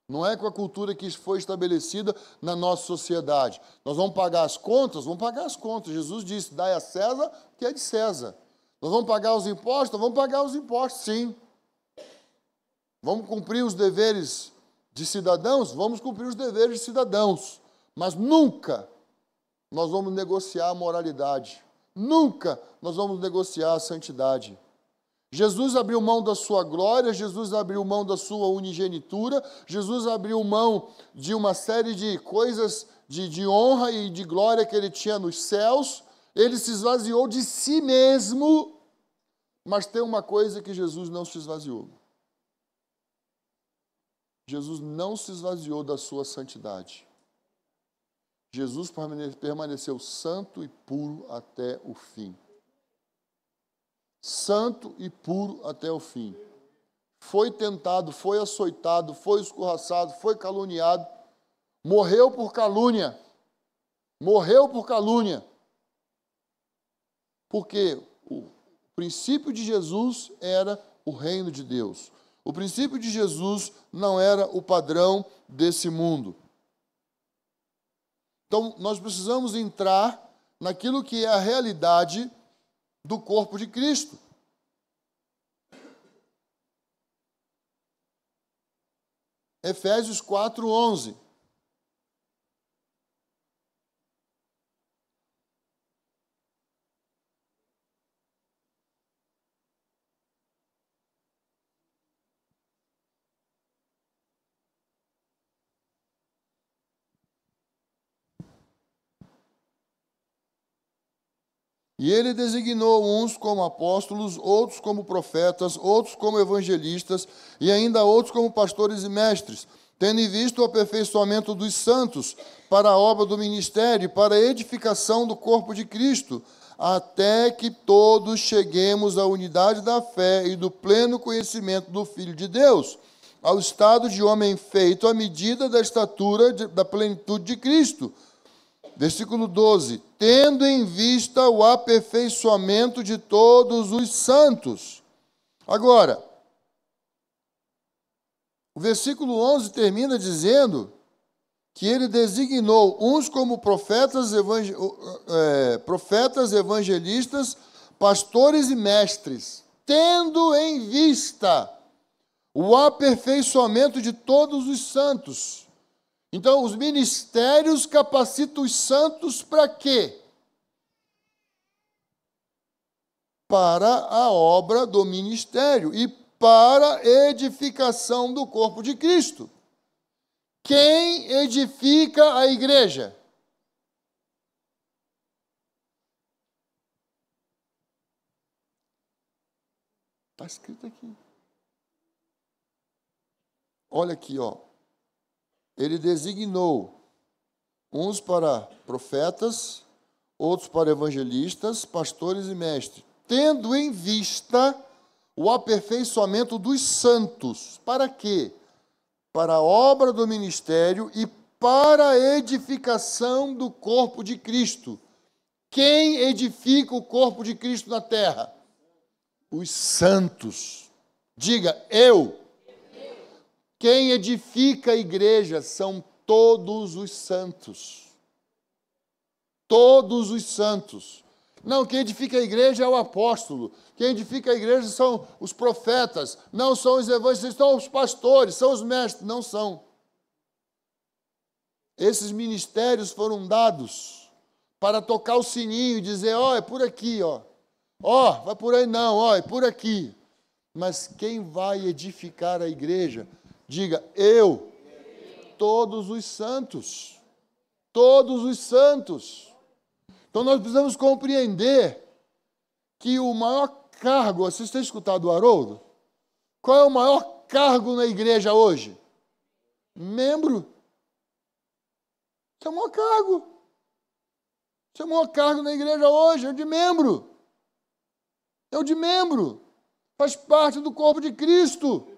Não é com a cultura que foi estabelecida na nossa sociedade. Nós vamos pagar as contas? Vamos pagar as contas. Jesus disse, dai a César o que é de César. Nós vamos pagar os impostos? Vamos pagar os impostos, sim. Vamos cumprir os deveres de cidadãos? Vamos cumprir os deveres de cidadãos. Mas nunca nós vamos negociar a moralidade. Nunca nós vamos negociar a santidade. Jesus abriu mão da sua glória, Jesus abriu mão da sua unigenitura, Jesus abriu mão de uma série de coisas de honra e de glória que ele tinha nos céus. Ele se esvaziou de si mesmo, mas tem uma coisa que Jesus não se esvaziou. Jesus não se esvaziou da sua santidade. Jesus permaneceu santo e puro até o fim. Santo e puro até o fim. Foi tentado, foi açoitado, foi escorraçado, foi caluniado, morreu por calúnia. Morreu por calúnia. Porque o princípio de Jesus era o reino de Deus. O princípio de Jesus não era o padrão desse mundo. Então, nós precisamos entrar naquilo que é a realidade do corpo de Cristo. Efésios 4:11. E ele designou uns como apóstolos, outros como profetas, outros como evangelistas e ainda outros como pastores e mestres, tendo em vista o aperfeiçoamento dos santos para a obra do ministério, para a edificação do corpo de Cristo, até que todos cheguemos à unidade da fé e do pleno conhecimento do Filho de Deus, ao estado de homem feito à medida da estatura da plenitude de Cristo. Versículo 12. Tendo em vista o aperfeiçoamento de todos os santos. Agora, o versículo 11 termina dizendo que ele designou uns como profetas, evangelistas, pastores e mestres, tendo em vista o aperfeiçoamento de todos os santos. Então, os ministérios capacitam os santos para quê? Para a obra do ministério e para a edificação do corpo de Cristo. Quem edifica a igreja? Está escrito aqui. Olha aqui, ó. Ele designou uns para profetas, outros para evangelistas, pastores e mestres, tendo em vista o aperfeiçoamento dos santos. Para quê? Para a obra do ministério e para a edificação do corpo de Cristo. Quem edifica o corpo de Cristo na terra? Os santos. Diga, eu. Quem edifica a igreja são todos os santos. Todos os santos. Não, quem edifica a igreja é o apóstolo. Quem edifica a igreja são os profetas. Não são os evangelistas, são os pastores, são os mestres. Não são. Esses ministérios foram dados para tocar o sininho e dizer, ó, é por aqui, ó. Ó, vai por aí não, ó, é por aqui. Mas quem vai edificar a igreja? Diga, eu. Todos os santos. Todos os santos. Então nós precisamos compreender que o maior cargo, vocês têm escutado o Haroldo? Qual é o maior cargo na igreja hoje? Membro. Esse é o maior cargo. Esse é o maior cargo na igreja hoje, é o de membro. É o de membro. Faz parte do corpo de Cristo.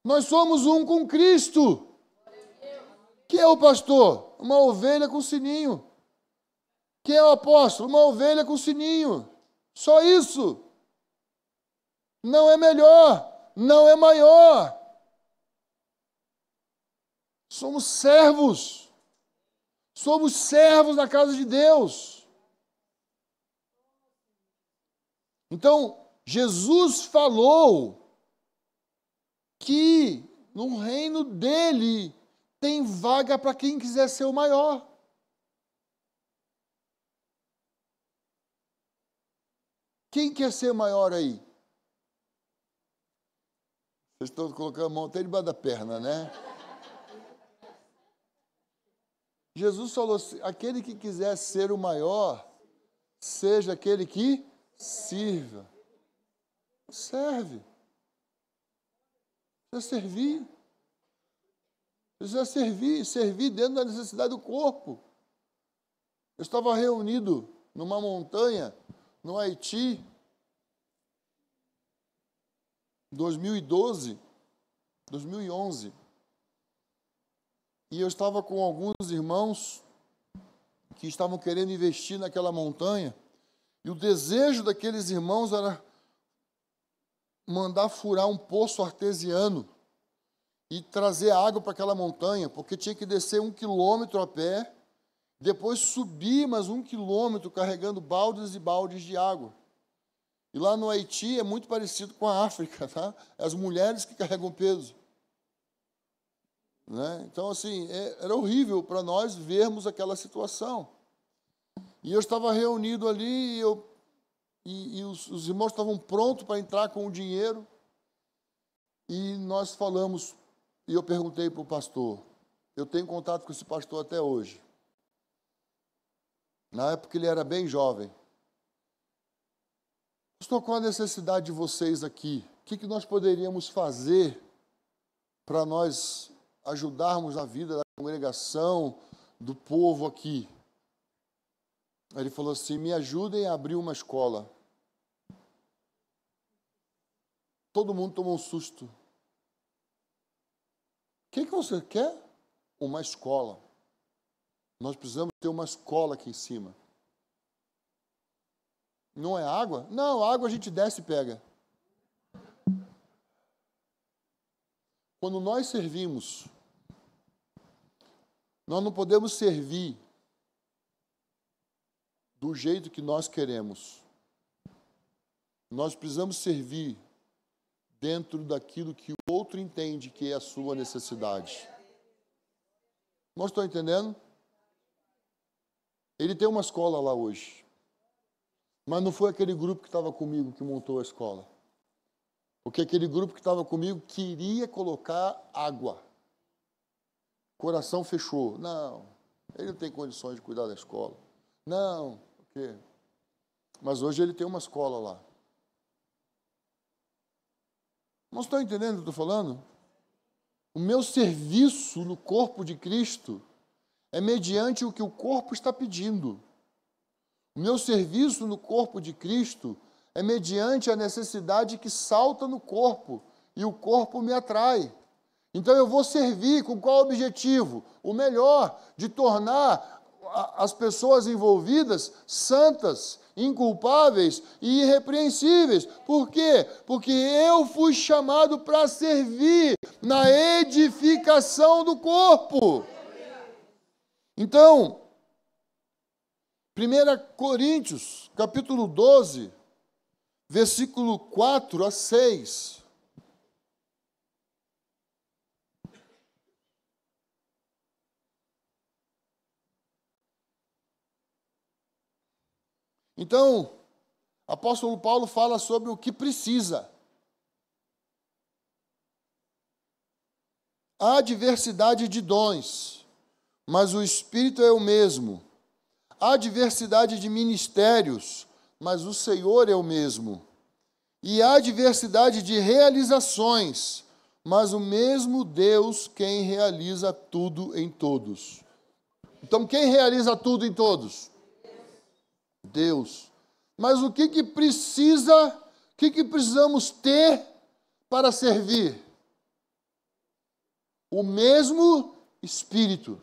Nós somos um com Cristo. Quem é o pastor? Uma ovelha com sininho. Quem é o apóstolo? Uma ovelha com sininho. Só isso. Não é melhor, não é maior. Somos servos. Somos servos na casa de Deus. Então, Jesus falou que no reino dele tem vaga para quem quiser ser o maior. Quem quer ser maior aí? Vocês estão colocando a mão até debaixo da perna, né? Jesus falou assim, aquele que quiser ser o maior, seja aquele que sirva. Serve. Precisa servir. Precisa servir dentro da necessidade do corpo. Eu estava reunido numa montanha, no Haiti, 2012, 2011. E eu estava com alguns irmãos que estavam querendo investir naquela montanha. E o desejo daqueles irmãos era mandar furar um poço artesiano e trazer água para aquela montanha, porque tinha que descer 1 quilômetro a pé, depois subir mais 1 quilômetro carregando baldes e baldes de água. E lá no Haiti é muito parecido com a África, tá? As mulheres que carregam peso. Né? Então, assim, era horrível para nós vermos aquela situação. E eu estava reunido ali e os irmãos estavam prontos para entrar com o dinheiro. E nós falamos, e eu perguntei para o pastor, eu tenho contato com esse pastor até hoje. Na época ele era bem jovem. Pastor, qual a necessidade de vocês aqui? O que nós poderíamos fazer para nós ajudarmos a vida da congregação, do povo aqui? Ele falou assim, me ajudem a abrir uma escola. Todo mundo tomou um susto. O que você quer? Uma escola. Nós precisamos ter uma escola aqui em cima. Não é água? Não, água a gente desce e pega. Quando nós servimos, nós não podemos servir do jeito que nós queremos. Nós precisamos servir dentro daquilo que o outro entende que é a sua necessidade. Nós estamos entendendo? Ele tem uma escola lá hoje. Mas não foi aquele grupo que estava comigo que montou a escola. Porque aquele grupo que estava comigo queria colocar água. Coração fechou. Não, ele não tem condições de cuidar da escola. Não, o quê? Mas hoje ele tem uma escola lá. Não estão entendendo o que eu estou falando? O meu serviço no corpo de Cristo é mediante o que o corpo está pedindo. O meu serviço no corpo de Cristo é mediante a necessidade que salta no corpo e o corpo me atrai. Então eu vou servir com qual objetivo? O melhor, de tornar as pessoas envolvidas santas, inculpáveis e irrepreensíveis. Por quê? Porque eu fui chamado para servir na edificação do corpo. Então, 1 Coríntios, capítulo 12, versículo 4 a 6. Então, apóstolo Paulo fala sobre o que precisa. Há diversidade de dons, mas o Espírito é o mesmo. Há diversidade de ministérios, mas o Senhor é o mesmo. E há diversidade de realizações, mas o mesmo Deus quem realiza tudo em todos. Então, quem realiza tudo em todos? Deus. Mas o que precisamos ter para servir? O mesmo Espírito.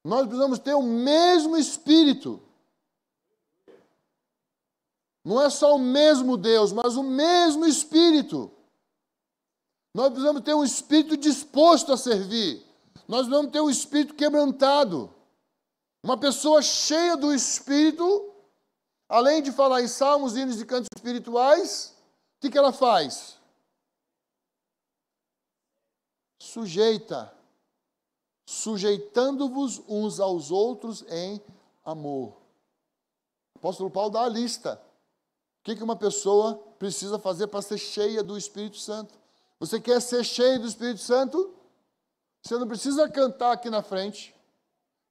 Nós precisamos ter o mesmo Espírito. Não é só o mesmo Deus, mas o mesmo Espírito. Nós precisamos ter um espírito disposto a servir. Nós precisamos ter um espírito quebrantado. Uma pessoa cheia do Espírito, além de falar em salmos, hinos e cantos espirituais, o que ela faz? Sujeitando-vos uns aos outros em amor. O apóstolo Paulo dá a lista. O que uma pessoa precisa fazer para ser cheia do Espírito Santo? Você quer ser cheio do Espírito Santo? Você não precisa cantar aqui na frente.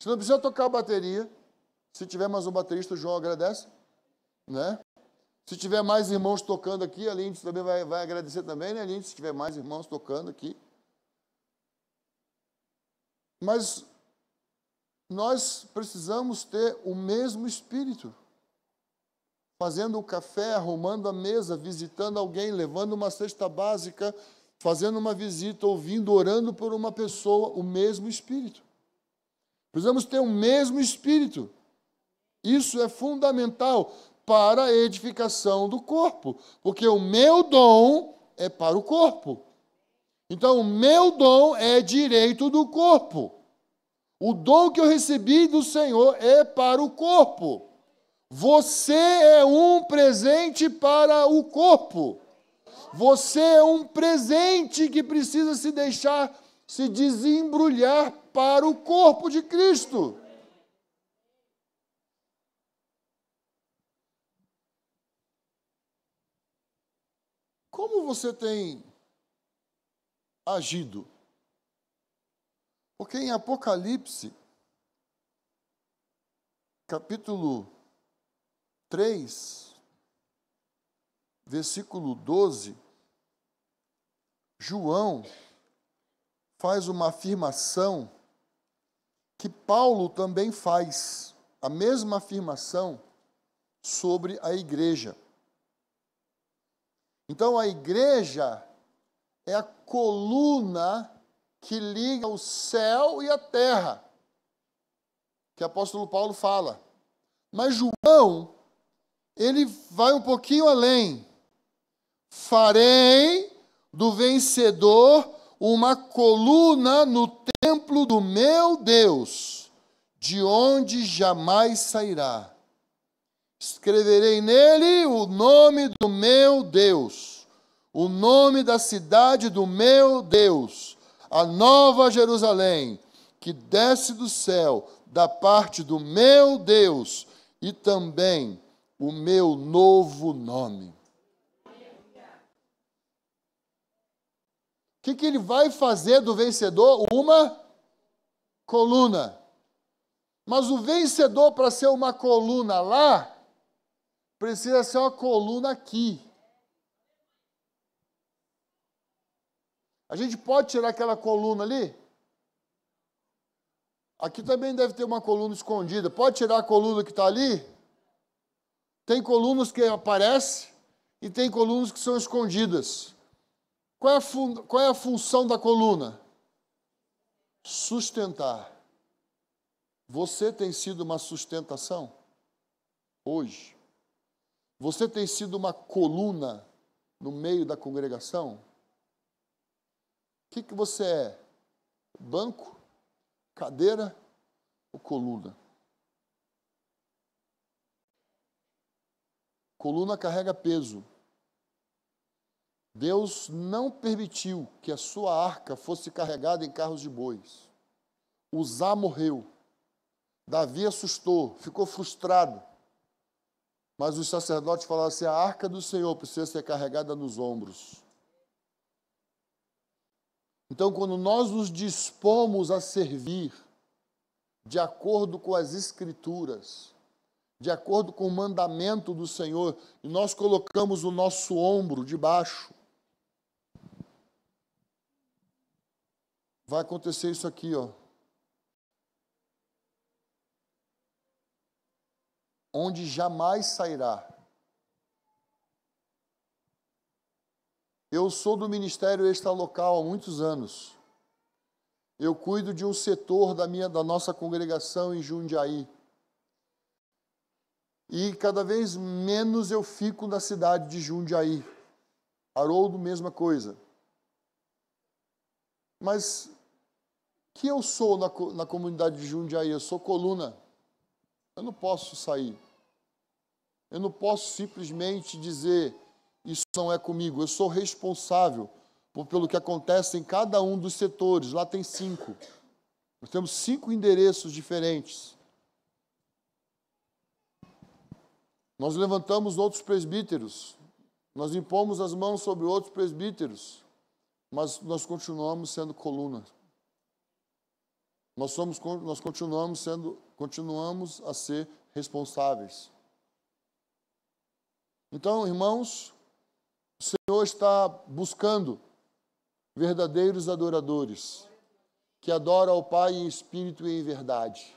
Você não precisa tocar bateria. Se tiver mais um baterista, o João agradece. Né? Se tiver mais irmãos tocando aqui, a Lindsay também vai agradecer também, né, Lindsay? Se tiver mais irmãos tocando aqui. Mas nós precisamos ter o mesmo espírito. Fazendo o café, arrumando a mesa, visitando alguém, levando uma cesta básica, fazendo uma visita, ouvindo, orando por uma pessoa, o mesmo espírito. Precisamos ter o mesmo espírito. Isso é fundamental para a edificação do corpo, porque o meu dom é para o corpo. Então, o meu dom é direito do corpo. O dom que eu recebi do Senhor é para o corpo. Você é um presente para o corpo. Você é um presente que precisa se deixar se desembrulhar para o corpo de Cristo. Como você tem agido? Porque em Apocalipse, capítulo 3, versículo 12, João faz uma afirmação que Paulo também faz, a mesma afirmação sobre a igreja. Então, a igreja é a coluna que liga o céu e a terra, que o apóstolo Paulo fala. Mas João, ele vai um pouquinho além. Farei do vencedor uma coluna no templo do meu Deus, de onde jamais sairá. Escreverei nele o nome do meu Deus, o nome da cidade do meu Deus, a nova Jerusalém, que desce do céu, da parte do meu Deus, e também o meu novo nome. O que ele vai fazer do vencedor? Uma coluna. Mas o vencedor, para ser uma coluna lá, precisa ser uma coluna aqui. A gente pode tirar aquela coluna ali? Aqui também deve ter uma coluna escondida. Pode tirar a coluna que está ali? Tem colunas que aparecem e tem colunas que são escondidas. Qual é a função da coluna? Sustentar. Você tem sido uma sustentação? Hoje. Você tem sido uma coluna no meio da congregação? O que você é? Banco? Cadeira ou coluna? Coluna carrega peso. Deus não permitiu que a sua arca fosse carregada em carros de bois. Uzá morreu. Davi assustou, ficou frustrado. Mas os sacerdotes falaram assim: a arca do Senhor precisa ser carregada nos ombros. Então, quando nós nos dispomos a servir, de acordo com as Escrituras, de acordo com o mandamento do Senhor, e nós colocamos o nosso ombro debaixo, vai acontecer isso aqui, ó. Onde jamais sairá. Eu sou do Ministério Extralocal há muitos anos. Eu cuido de um setor da nossa congregação em Jundiaí. E cada vez menos eu fico na cidade de Jundiaí. Haroldo, mesma coisa. Mas que eu sou na comunidade de Jundiaí? Eu sou coluna. Eu não posso sair. Eu não posso simplesmente dizer: isso não é comigo. Eu sou responsável pelo que acontece em cada um dos setores. Lá tem 5. Nós temos 5 endereços diferentes. Nós levantamos outros presbíteros. Nós impomos as mãos sobre outros presbíteros. Mas nós continuamos sendo coluna. Nós continuamos a ser responsáveis. Então, irmãos, o Senhor está buscando verdadeiros adoradores. que adora ao Pai em espírito e em verdade.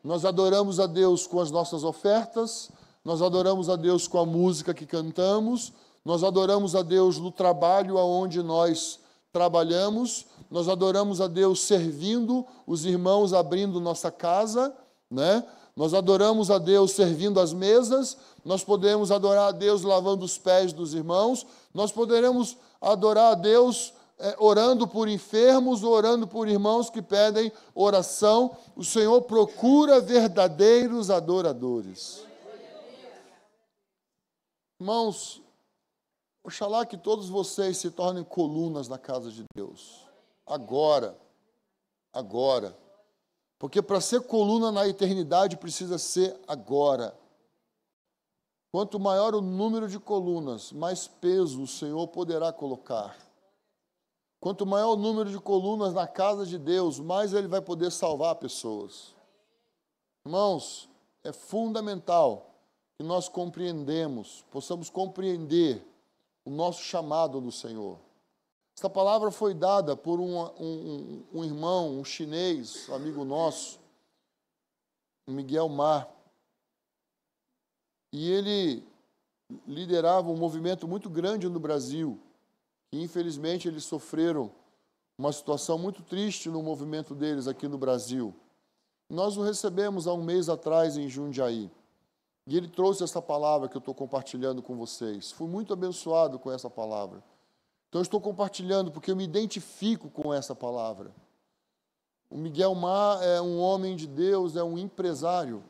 Nós adoramos a Deus com as nossas ofertas, nós adoramos a Deus com a música que cantamos, nós adoramos a Deus no trabalho aonde nós trabalhamos, nós adoramos a Deus servindo os irmãos, abrindo nossa casa, né? Nós adoramos a Deus servindo as mesas, nós podemos adorar a Deus lavando os pés dos irmãos, nós poderemos adorar a Deus orando por enfermos, orando por irmãos que pedem oração. O Senhor procura verdadeiros adoradores. Irmãos, oxalá que todos vocês se tornem colunas na casa de Deus. Agora. Porque para ser coluna na eternidade precisa ser agora. Quanto maior o número de colunas, mais peso o Senhor poderá colocar. Quanto maior o número de colunas na casa de Deus, mais Ele vai poder salvar pessoas. Irmãos, é fundamental que nós possamos compreender o nosso chamado do Senhor. Esta palavra foi dada por um irmão, um chinês, amigo nosso, Miguel Ma. E ele liderava um movimento muito grande no Brasil. E, infelizmente, eles sofreram uma situação muito triste no movimento deles aqui no Brasil. Nós o recebemos há um mês atrás em Jundiaí. E ele trouxe essa palavra que eu estou compartilhando com vocês. Fui muito abençoado com essa palavra. Então, eu estou compartilhando porque eu me identifico com essa palavra. O Miguel Ma é um homem de Deus, é um empresário.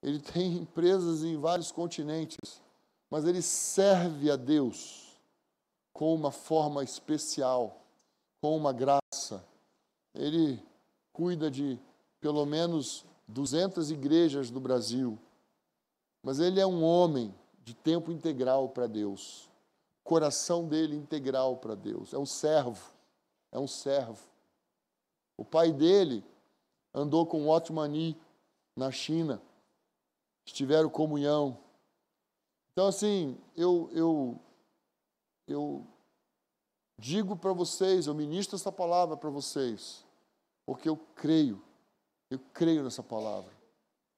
Ele tem empresas em vários continentes, mas ele serve a Deus com uma forma especial, com uma graça. Ele cuida de pelo menos 200 igrejas do Brasil, mas ele é um homem de tempo integral para Deus. O coração dele integral para Deus. É um servo. O pai dele andou com Otmani na China. Estiveram comunhão. Então, assim, eu digo para vocês, eu ministro essa palavra para vocês, porque eu creio nessa palavra.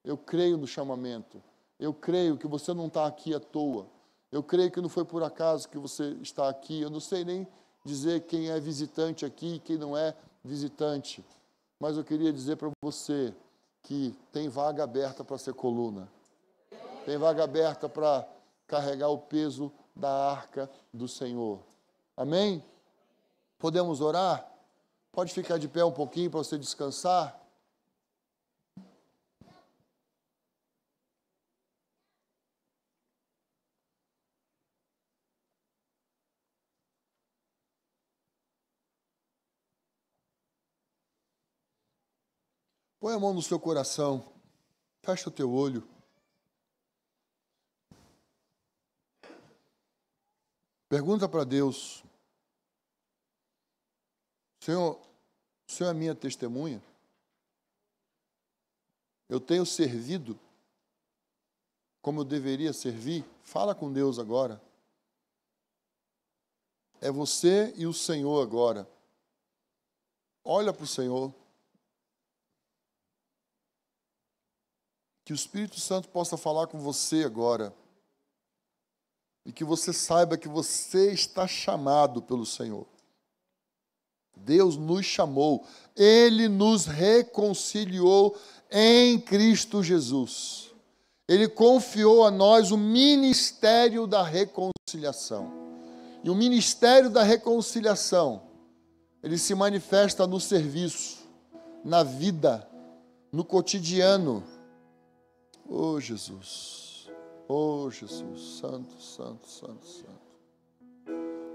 Eu creio no chamamento. Eu creio que você não está aqui à toa. Eu creio que não foi por acaso que você está aqui. Eu não sei nem dizer quem é visitante aqui e quem não é visitante. Mas eu queria dizer para você que tem vaga aberta para ser coluna. Tem vaga aberta para carregar o peso da arca do Senhor. Amém? Podemos orar? Pode ficar de pé um pouquinho para você descansar? Põe a mão no seu coração. Fecha o teu olho. Pergunta para Deus: Senhor, o Senhor é minha testemunha? Eu tenho servido como eu deveria servir? Fala com Deus agora. É você e o Senhor agora. Olha para o Senhor. Que o Espírito Santo possa falar com você agora. E que você saiba que você está chamado pelo Senhor. Deus nos chamou. Ele nos reconciliou em Cristo Jesus. Ele confiou a nós o ministério da reconciliação. E o ministério da reconciliação, ele se manifesta no serviço, na vida, no cotidiano. Oh, Jesus. Oh, Jesus. Santo, santo, santo, santo.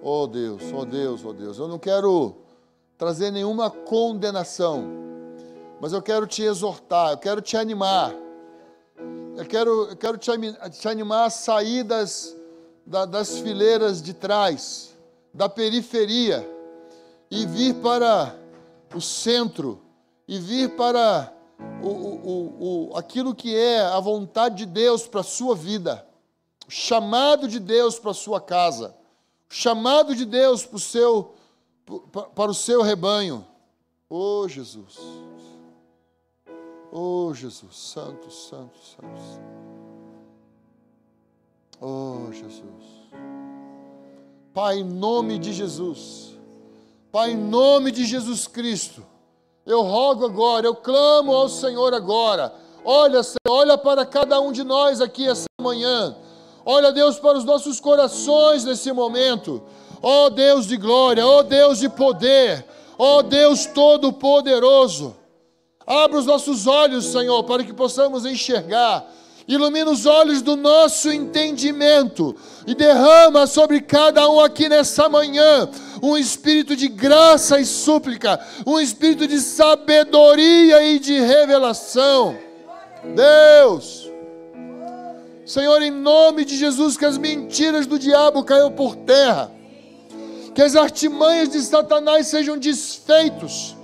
Oh, Deus, oh, Deus, oh, Deus. Eu não quero trazer nenhuma condenação, mas eu quero te exortar, eu quero te animar. Eu quero te animar a sair das fileiras de trás, da periferia, e vir para o centro, e vir para aquilo que é a vontade de Deus para a sua vida, o chamado de Deus para a sua casa, o chamado de Deus para o seu rebanho. Oh, Jesus. Oh, Jesus. Santo, santo, santo. Oh, Jesus. Pai, em nome de Jesus. Pai, em nome de Jesus Cristo. Eu rogo agora, eu clamo ao Senhor agora. Olha, Senhor, olha para cada um de nós aqui essa manhã. Olha, Deus, para os nossos corações nesse momento. Ó Deus de glória, ó Deus de poder, ó Deus todo-poderoso. Abra os nossos olhos, Senhor, para que possamos enxergar. Ilumina os olhos do nosso entendimento e derrama sobre cada um aqui nessa manhã um espírito de graça e súplica, um espírito de sabedoria e de revelação. Deus, Senhor, em nome de Jesus, que as mentiras do diabo caiam por terra, que as artimanhas de Satanás sejam desfeitos,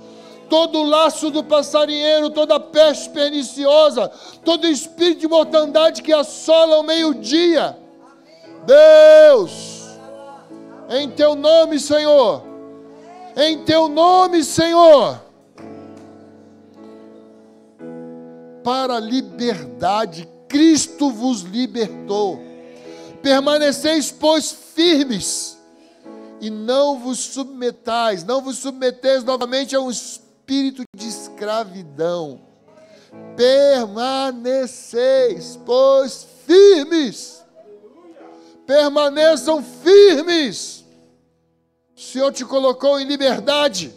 todo o laço do passarinheiro, toda a peste perniciosa, todo espírito de mortandade que assola o meio-dia. Deus, em Teu nome, Senhor, em Teu nome, Senhor, para a liberdade, Cristo vos libertou. Permaneceis, pois, firmes, e não vos submetais, não vos submeteis novamente a um espírito de escravidão. Permaneceis, pois, firmes. Permaneçam firmes. O Senhor te colocou em liberdade.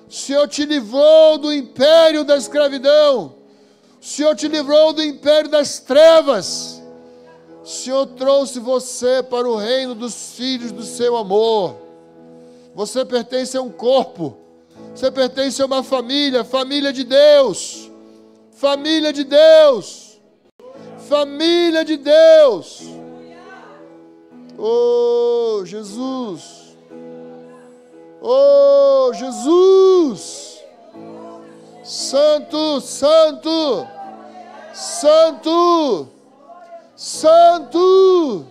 O Senhor te livrou do império da escravidão. O Senhor te livrou do império das trevas. O Senhor trouxe você para o reino dos filhos do seu amor. Você pertence a um corpo. Você pertence a uma família, família de Deus. Família de Deus. Família de Deus. Oh, Jesus. Oh, Jesus. Santo, santo. Santo. Santo.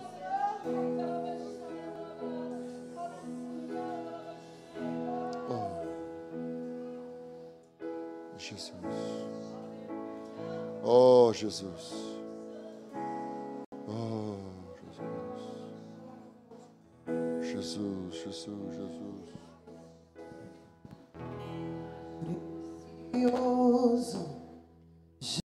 Jesus. Oh, Jesus. Oh, Jesus. Jesus, Jesus, Jesus. Glorioso.